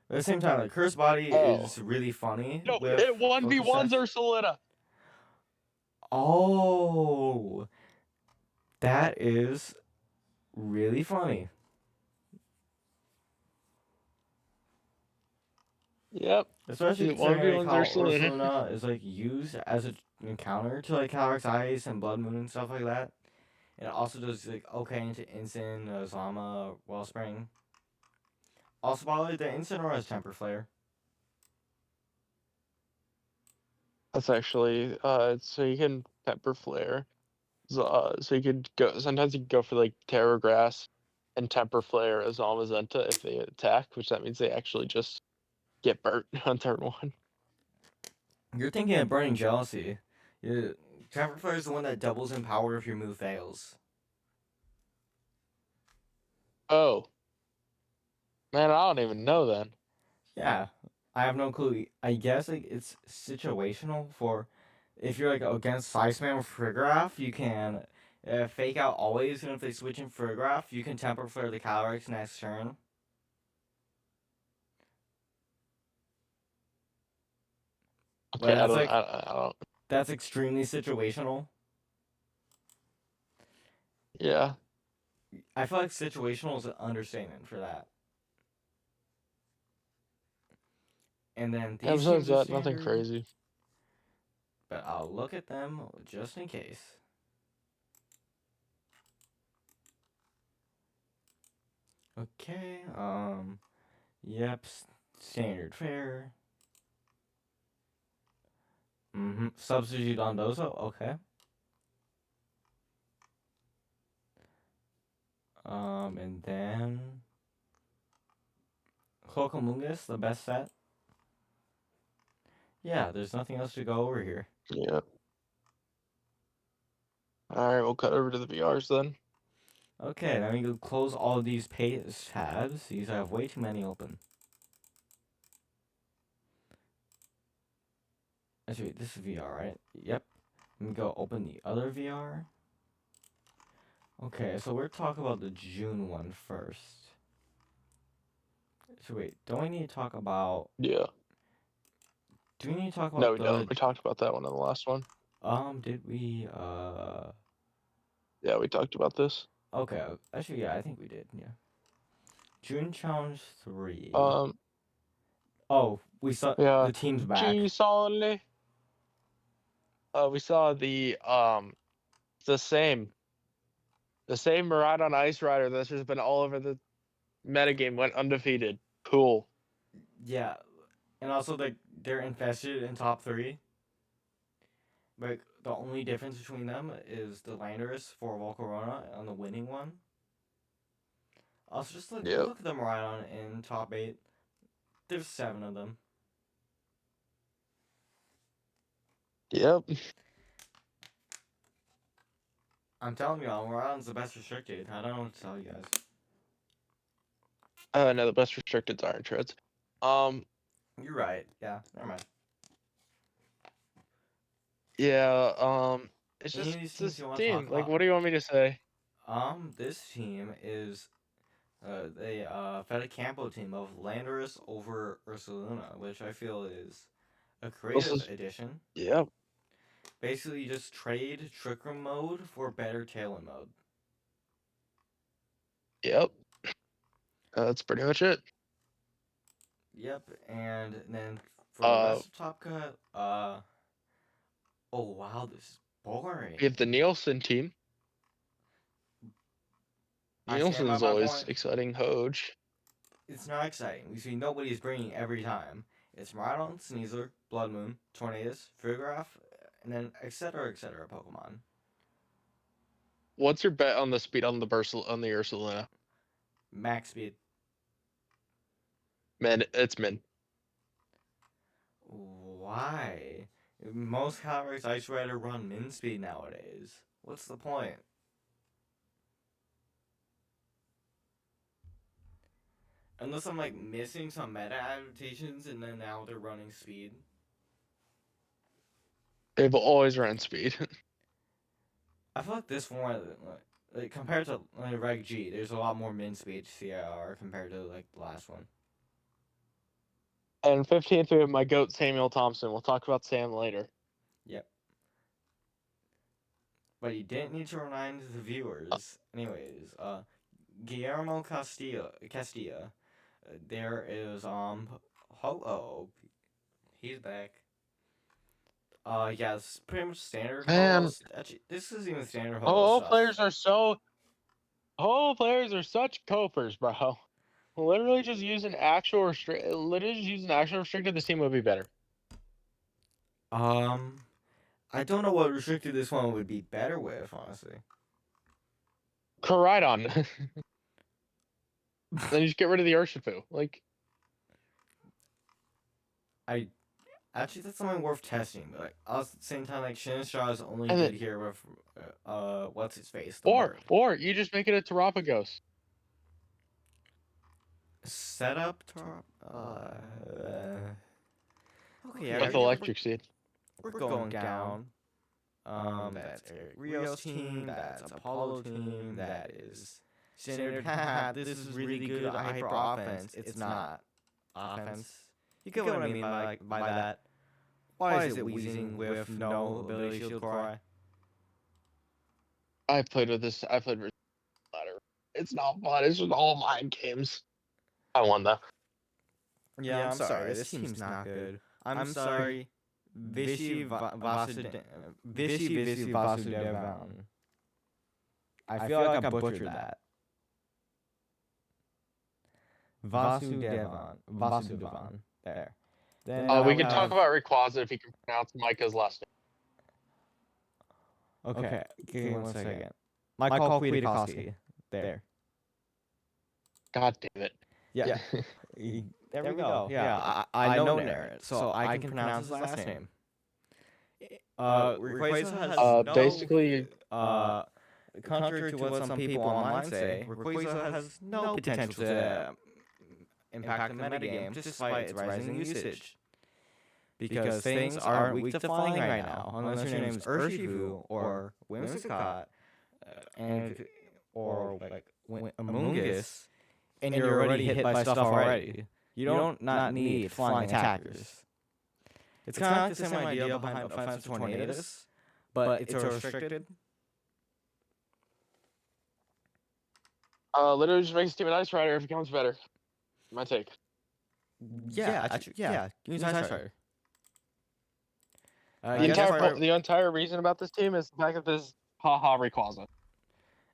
But at the same time, like, Curse Body is really funny. No, with it 1v1s Focus Ursuluna. Oh, that is really funny. Yep. Especially It considering 1v1s how Ursuluna. Ursuluna is like used as an encounter to like Calyrex Ice and Blood Moon and stuff like that. And it also does like okay into Instant, Zama, Wellspring. Also, by the way, the Incineroar has Temper Flare. That's actually so you can Temper Flare. So you could go. Sometimes you can go for like Terror Grass and Temper Flare as Zamazenta if they attack, which that means they actually just get burnt on turn 1. You're thinking of Burning Jealousy. Temper Flare is the one that doubles in power if your move fails. Oh. Man, I don't even know then. Yeah, I have no clue. I guess like it's situational for if you're like against Sizeman or Frigoraph, you can fake out always, and if they switch in Frigoraph, you can Temper Flare the Calyrex next turn. Okay, But that's I don't. That's extremely situational. Yeah. I feel like situational is an understatement for that. And then these Besides teams are that, nothing standard, crazy. but I'll look at them just in case. Okay, yep, standard fare. Substitute on Dozo, okay. And then Cloacamungus, the best set. Yeah, there's nothing else to go over here. Yeah. Alright, we'll cut over to the VRs then. Okay, then we go close all of these tabs. These I have way too many open. Actually, this is VR, right? Yep. Let me go open the other VR. Okay, so we're talking about the June one first. So wait, don't we need to talk about... Yeah. Do we need to talk about No, we don't. We talked about that one in the last one. Did we, Yeah, we talked about this. Okay, actually, yeah, I think we did, yeah. June Challenge 3. Oh, we saw the team's back. Jeez, only. We saw the same Miraidon Ice Rider that's just been all over the metagame, went undefeated. Cool. Yeah, and also they're infested in top 3. But the only difference between them is the Landorus for Volcarona on the winning one. Also, just look at the Miraidon in top 8. There's 7 of them. Yep. I'm telling you, Miraidon's the best restricted. I don't know what to tell you guys. No, the best restricted's Iron Treads. You're right. Yeah, never mind. Yeah, it's just this team. Like, what do you want me to say? This team is the Feta Campo team of Landorus over Ursaluna, which I feel is a This creative is addition. yeah. Basically, you just trade Trick Room mode for better Tailwind mode. Yep. That's pretty much it. Yep, and then for the rest of Top Cut, oh wow, this is boring. We have the Nielsen team. I stand by Nielsen's my always point. exciting. Hoj. It's not exciting. We see nobody's bringing every time. It's Miraidon, Sneasler, Blood Moon, Tornadus, Fugraph, and then etc. Pokemon. What's your bet on the speed on the Ursaluna? Max speed. Min. It's min. Why? Most Calyrex Ice Rider run min speed nowadays. What's the point? Unless I'm like missing some meta adaptations and then now they're running speed. They've always run speed. I feel like this one, like compared to Reg G, there's a lot more min speed CIR compared to like the last one. And 15th, we have my goat Samuel Thompson. We'll talk about Sam later. Yep. But you didn't need to remind the viewers. Anyways, Guillermo Castilla. There is Ho-Oh. He's back. Yeah, it's pretty much standard. Man. Actually, this is even standard. Oh, players are such copers, bro. Literally just using actual restricted. This team would be better. I don't know what restricted this one would be better with, honestly. Koraidon. Then you just get rid of the Urshifu. Like, Actually, that's something worth testing. But like, at the same time, like Sinister is only good here with what's his face. Or you just make it a Terapagos. Set up okay, yeah, With Electric Seed. We're going down. That's Eric Rio's team. That's Apollo team. That is standard. This is really good hyper offense. It's not offense. You get what I mean by that. Why is it wheezing with no ability shield cry? I played with ladder. It's not fun. It's just all mind games. I won though. Yeah, I'm sorry. This team's not good. I'm sorry. Vishy Vasudevan. I feel like I butchered that. Vasudevan. There. Then we can talk about Rayquaza if he can pronounce Micah's last name. Okay, give me 1 second. Michael Kwiatkowski. There. God damn it. Yeah. There we go. Yeah, I know Narrett, so I can pronounce his last name. Rayquaza has basically, contrary to what some people online say, Rayquaza has no potential to impact the metagame despite its rising usage. Because things aren't weak to flying right now, unless your name's Urshifu or Whimsicott, or like Amoonguss, and you're already hit by stuff already. You don't not need flying attackers. It's kind of like the same idea behind offensive Tornadus, but it's restricted. Literally just makes Team an Ice Rider if he becomes better. My take. Yeah, use Ice Rider. The entire reason about this team is the fact that this haha Rayquaza.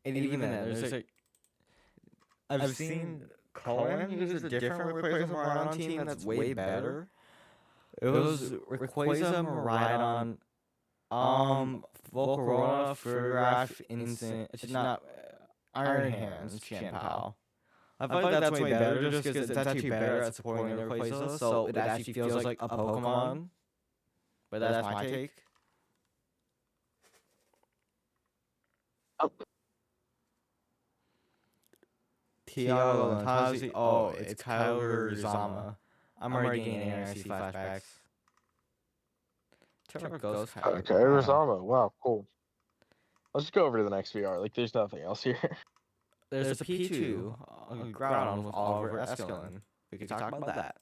And even then, there's like I've seen Cohen use a different Rayquaza Miraidon team that's way better. It was Rayquaza Miraidon, Volcarona, Fugraph, Instant. It's not Iron Hands, Chien-Pao. I feel like that's way better just because it's actually better at supporting the Rayquaza, so it actually feels like a Pokemon. But that's my take. Tiago Lantazi. Oh, it's Kyler Zama. I'm already getting NAIC flashbacks. Okay, Rizama. Wow, cool. Let's just go over to the next VR. Like, there's nothing else here. There's a P2 ground with Oliver Escalon. We could talk about that.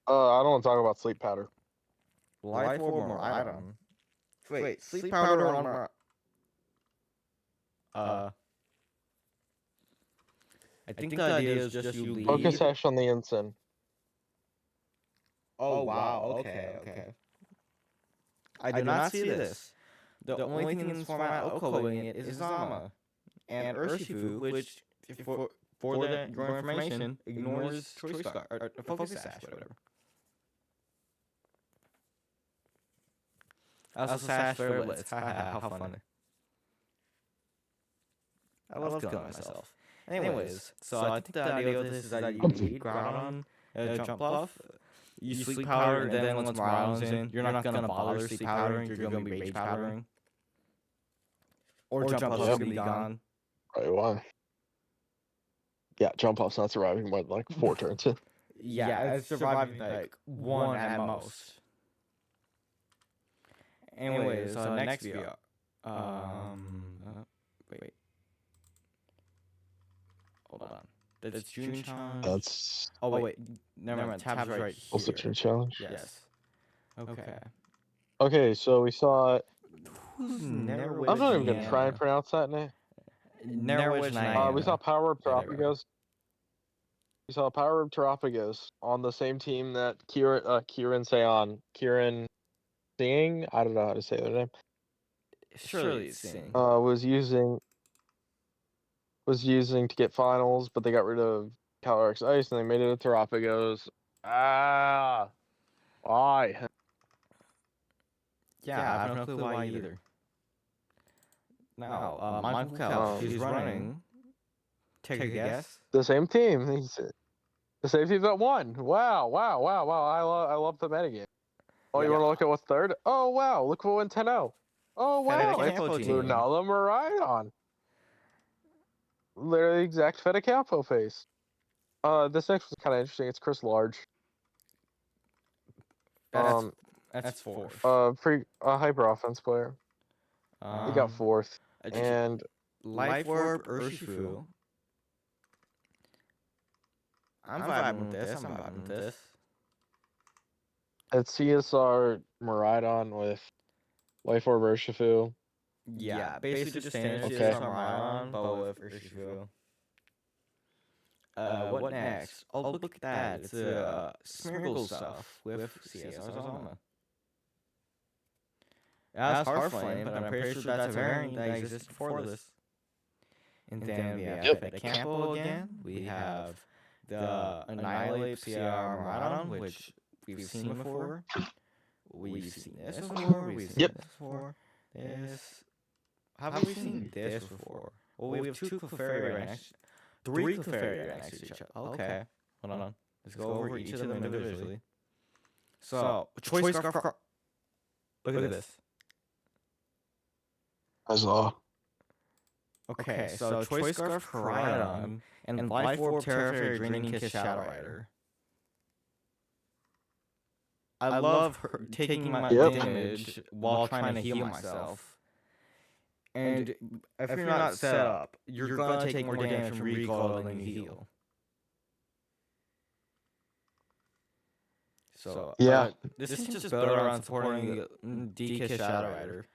I don't want to talk about sleep powder. Life Orb Miraidon. Wait, sleep powder on I think the idea is just you lead. Focus hash on the ensign. Oh wow, okay. I do not see this. The only thing in this format outcoding it is Zama. And Urshifu, which, for your information, ignores Choice Scarf, or Focus Sash, whatever. Also Sash Fairblitz, haha, how funny. I love killing myself. Anyways, so I think the idea of this is that you lead Groudon, jump buff, you sleep powder, and then once Miraidon's in, you're not gonna bother sleep powdering, you're gonna be rage powdering. Or jump buff's gonna be gone. Right, one. Yeah, jump off's not surviving more than like 4 turns. Yeah, it's surviving like 1 at most. Anyways, next VR. Wait. Hold on. That's June Challenge. That's. Oh wait, never mind. Tab's right here. Also June Challenge. Yes. Okay. Okay, so we saw. I'm I'm not even gonna try and pronounce that name. Narwhal. We saw Power of Terapagos. We saw Power of Terapagos on the same team that Kieran Singh, I don't know how to say their name. Surely Singh. Was using to get finals, but they got rid of Calyrex Ice and they made it a Terapagos. Why? Yeah, I have no clue why either. Now, Michael Cal, he's running. Take a guess. The same team. The same team that won. Wow. I love the metagame. Oh, you want to look at what's third? Oh, wow. Look what went 10-0. Oh, wow. It's Lunala Miraidon. Literally the exact Fetacampo face. This next was kind of interesting. It's Chris Large. That's fourth. Hyper offense player. He got fourth. And Life Orb Urshifu. I'm vibing with this. It's CSR Miraidon with Life Orb Urshifu. Yeah, basically just standard CSR Miraidon, but with Urshifu. What next? Oh, look at that. It's Smeargle stuff with CSR Zama. That's Heartflame, but I'm pretty sure that's a variant that existed before this. And then we have Fetacampo again. We have the Annihilate CR Miraidon, which we've seen before. We've seen this before. We've seen this before. Have we seen this before? Well, we have 2 Clefairy ranks. 3 Clefairy ranks to each other. Okay. Hold on. Let's go over each of them individually. So, Choice Scarf. Look at this. I saw. Okay, so Choice Scarf Miraidon and Life Orb Terra Fairy Draining Kiss Shadow Rider. I love her taking my damage while trying to heal myself. And if you're not set up, you're gonna take more damage from recoil than you heal. So this is just built around supporting DK Shadow Rider.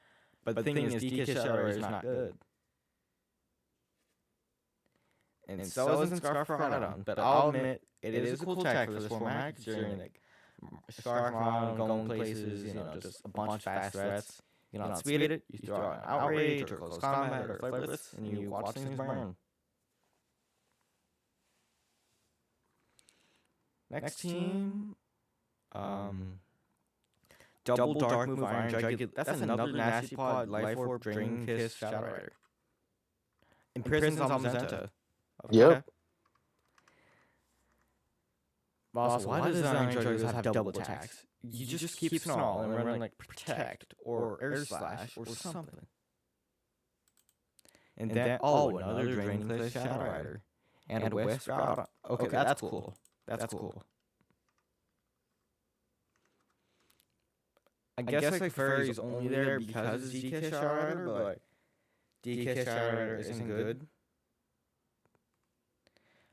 But the thing is, DK Shadow Rider is not good. And so isn't Scarf Miraidon. But I'll admit, it is a cool tech for this format, considering like Scarf Miraidon going places, just a bunch of fast threats. You know, outspeed it, you throw out an Outrage or Close Combat or Flare Blitz, and you watch things burn. Next team, Double Dark Move Iron Jug. That's another Nasty Pod, Life Orb, Drain Kiss, Shadow Rider. Imprisons Zamazenta. Yep. Also, why does Iron Juggers have double attacks? You just keep Snarl and run like Protect or Air Slash or something. And then, another Drain Kiss Shadow Rider. And a Wisp Groudon. Okay, that's cool. That's cool. I guess like Furry's only there because it's DK Starrider, but DK Starrider isn't good.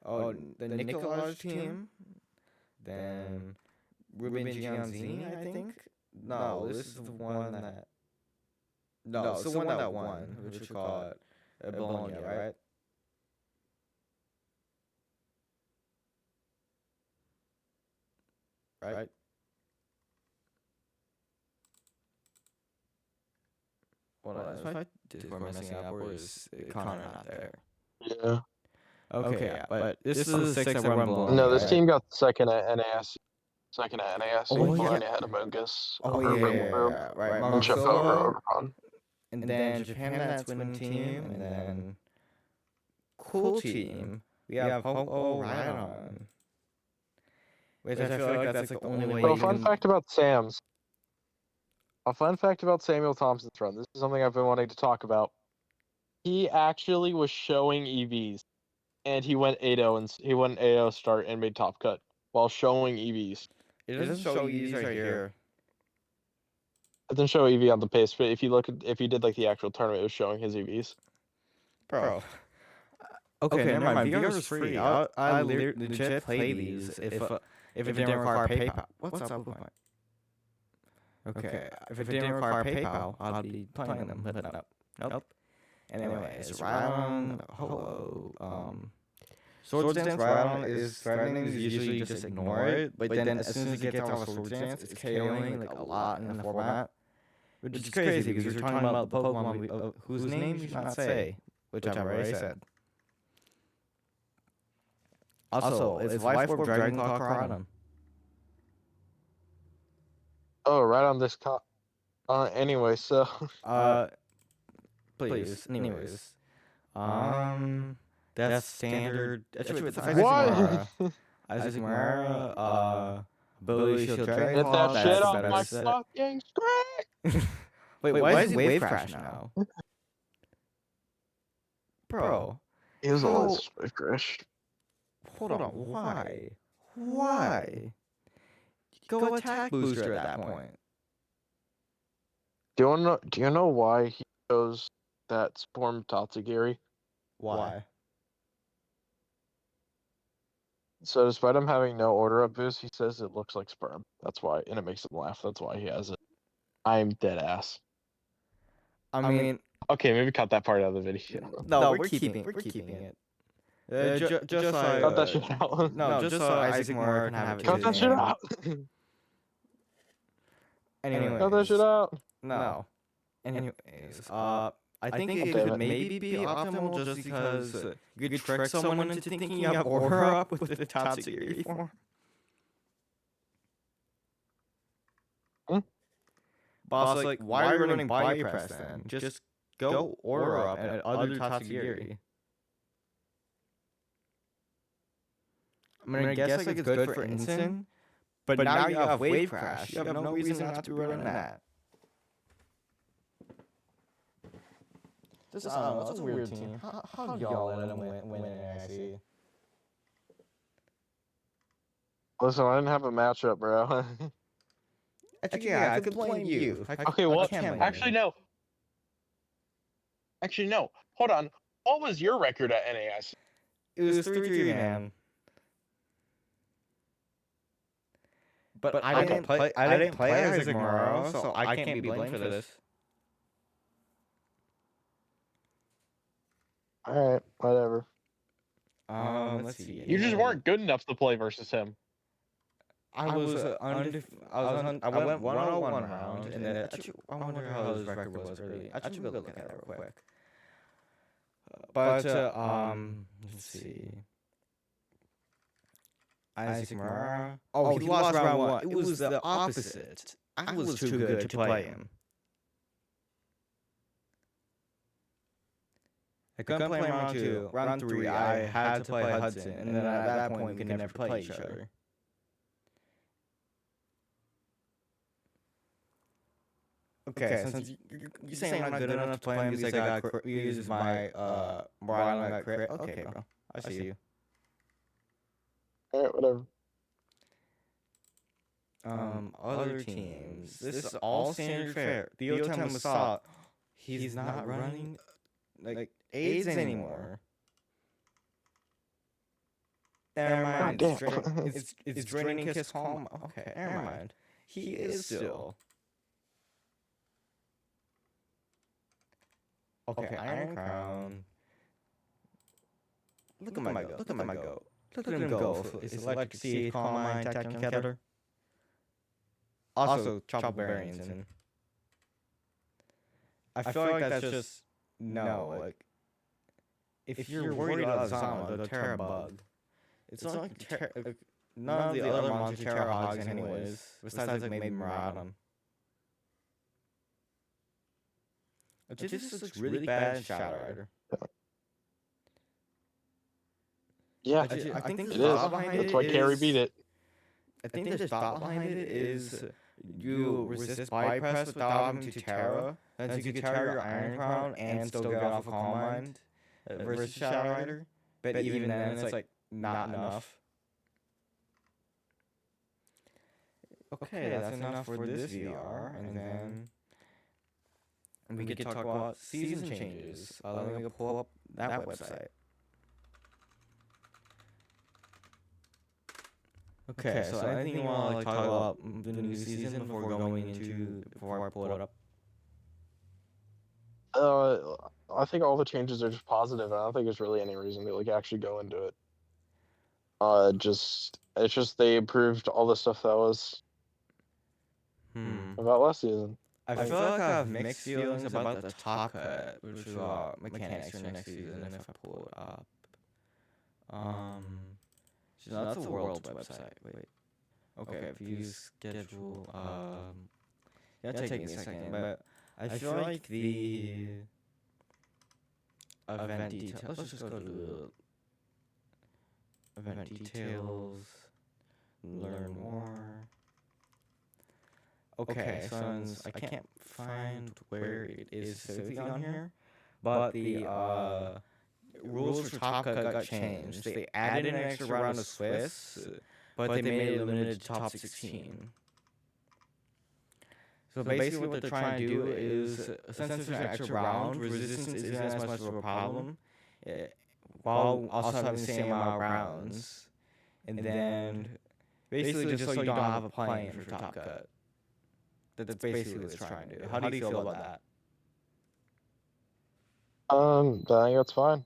Oh, the Nicolaj team, then Ruben Gianzini, I think. No, this is the one that. No, it's the one that won, which we call it Bologna, right? Right. Well, if I Discord messing up, or is Connor not there? Yeah. Okay, yeah, but this is the six that won Bologna. No, this right? team got second at NAIC. Second at NAIC. Oh, yeah. Bologna had Amogus. Oh, yeah, right. And Chip over Overcon. And then Japan, that's winning team, and then cool team. We have Popo Rhydon. Which I feel like that's like the only way So, you fun can... fact about Sam's. A fun fact about Samuel Thompson's run. This is something I've been wanting to talk about. He actually was showing EVs, and he went 8-0 and he went 8-0 start and made top cut while showing EVs. It doesn't show EVs right here. It doesn't show EV on the pace, but if you did like the actual tournament, it was showing his EVs. Bro. Okay, never mind. VR is free. I legit play these if it didn't require PayPal. What's up with my... Okay, if it didn't require PayPal, I'd be playing them, but nope. Anyways, Rhydon, hello. Swords Dance Rhydon is threatening, usually just ignore it, but then as soon as it gets out of Swords Dance, it's KOing like a lot in the format. Which is crazy, because you're talking about the Pokemon whose name you should not say, which I've already said. Also, it's Life Orb Dragon Claw Rhydon. Oh, right on this anyway, so please. Anyways. That's standard. Actually, it's Isaac what? Mara. Isaac Mara, Ability Shield Dragon Get Claw. that shit off my fucking screen! Wait, why is Wave Crash now? Bro. It was always Wave Crash. Hold on, why? Why? Go attack booster at that point. Do you know why he chose that Sporm Tatsugiri? Why? So despite him having no order up boost, he says it looks like sperm. That's why, and it makes him laugh. That's why he has it. I'm dead ass. I mean, okay, maybe cut that part out of the video. No, we're keeping it. Just like cut that shit out. No, just so Isaac Mara can have it. Cut that shit out. Anyway, cut that shit out. No. Anyways, I think it could maybe be optimal just because you could trick someone into thinking you have Aura up with the Tatsugiri form. Boss, like, why are you running Body Press then? Just go Aura up at other Tatsugiri. I mean, I guess like it's good for instant, but now you have Wave Crash. You have no reason not to be running that. This is a weird team. How do y'all let him win in NAIC? Listen, I didn't have a matchup, bro. Actually, I could blame you. Okay, what? Actually, no. Actually, no. Hold on. What was your record at NAIC? It was 3-3, man. But I didn't play Isaac Mara, so I can't be blamed for this. Alright, whatever. Let's see. You just weren't good enough to play versus him. I went 101 round, and then I wonder how his record was early. I should go look at that real quick. But let's see. Isaac Mara. Oh, he lost round 1. It was the opposite. I was too good to play him. I couldn't play him round 2. Round 3, I had to play Hudson, and then at that point, we could never play each other. Okay, since you're saying I'm not good enough to play him because I got use my Brian got crit. Okay, bro, I see you. Alright, whatever. other teams. This is all standard fare. Theo saw he's not running like AIDS anymore. Never mind. It's draining his calm. Okay, never mind. He is still. Okay, Iron Crown. Look at my goat. Look at my goat. Look at him go. Is electric seed, calm mind, tactic, killer. Also, chop barbarians in. I feel like that's just no. Like, if you're worried about Zama, the Terra bug, it's not like none of the other monster Terra hogs, anyways. Besides, like maybe Maraudon. It just looks really bad in Shadow Rider. Yeah, I think it is. That's why Carrie beat it. I think the thought behind it is you resist body press without having to Terra, and so you can Terra your Iron Crown and still get off a Calm Mind versus Shadow Rider. But even then, it's like not enough. Okay, that's enough for this VR, and then we get to talk about season changes. Let me go pull up that website. Okay, so anything you want to like talk about the new season before I pull it up? I think all the changes are just positive, and I don't think there's really any reason to like actually go into it. It's just they improved all the stuff that was about last season. I feel like I have mixed feelings about the top cut, which is mechanics for next season. If I pull it up, so that's the world website. Wait, okay, views schedule. That'll take me a second, but I feel like the event details. Let's just go to event details. Learn more. Okay, so I can't find where it is specifically on here, but the rules for Top Cut got changed. They added an extra round of Swiss, but they made it limited to top 16. So basically what they're trying to do is, since there's an extra round, resistance isn't as much of a problem, while also having the same amount of rounds. And then, basically just so you don't have a plane for Top Cut. That's basically what it's trying to do. How do you feel about that? I think that's fine.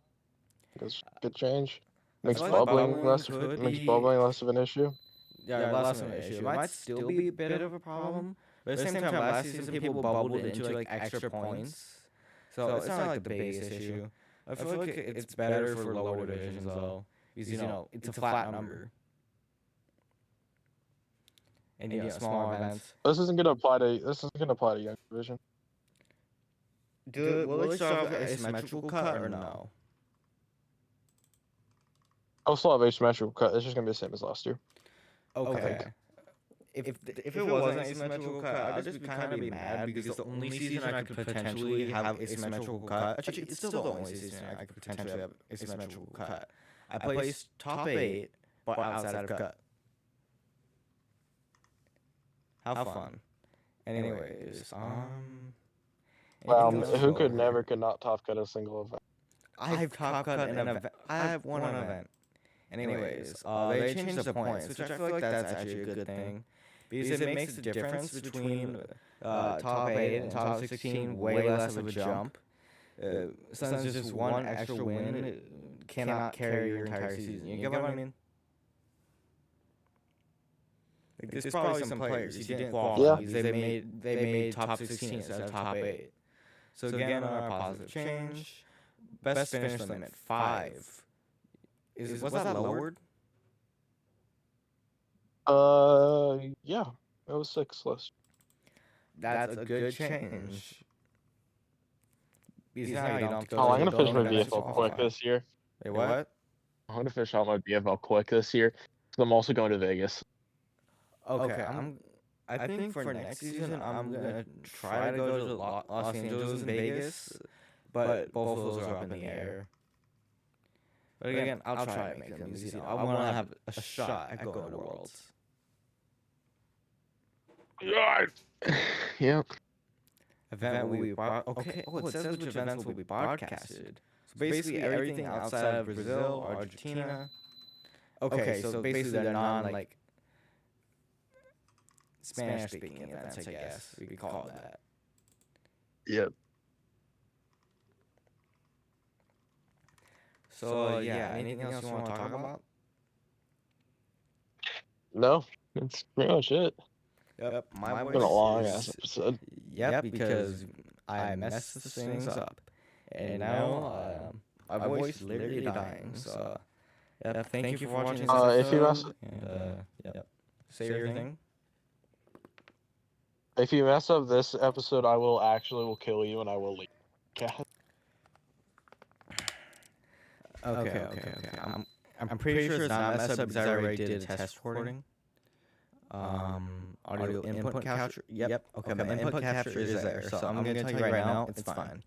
It's a good change. Makes bubbling less of an issue. Yeah, less of an issue. It might still be a bit of a problem, but at the same time, last season people bubbled it into like extra points, so it's not like the biggest issue. I feel like it's better for lower divisions though, because it's a flat number. And small events. This isn't gonna apply to young division. Will it start with asymmetrical cut or no? I'll still have asymmetrical cut. It's just gonna be the same as last year. Okay. If it wasn't asymmetrical cut, I'd just kind of be mad because the only season I could potentially have asymmetrical cut. Actually, it's still the only season I could potentially have asymmetrical cut. I placed top 8, but outside of cut. How fun. Anyways, who could not top cut a single event? I've top cut an event. I have one event. Anyways, they changed the points, which I feel like that's actually a good thing, because it makes the difference between top 8 and top 16 way less of a jump. Since just one extra win cannot carry your entire season. You get what I mean? Like, there's probably some players who didn't qualify because they made top 16 instead of top 8. So again, another positive change. Best finish limit 5. Was that lowered? Yeah, it was 6 less. That's a good change. Because now you don't have to go. I'm gonna finish my VFL quick this year. Wait, what? I'm gonna finish out my VFL quick this year because I'm also going to Vegas. Okay, I think for next season I'm gonna try to go to Los Angeles and Vegas, but both of those are up in the air. But again, I'll try to make them because I want to have a shot at going to Worlds. Yep. Event will be okay. Oh, it says which events will be broadcasted. So basically everything outside of Brazil, Argentina. Okay, so basically they're non like Spanish speaking events, I guess we could call it that. Yep. So yeah, anything else you want to talk about? No, that's pretty much it. Yep, my It's been a voice long is ass episode. yep because I messed these things up, and now my voice is literally dying. So yep, thank you for watching this If you mess, episode. And yep, say your thing. if you mess up this episode, I will kill you and I will leave. Okay. I'm pretty sure it's not messed up because I already did a test recording. Audio input capture. Yep. Okay, my input capture is there, so I'm gonna tell you right now, it's fine.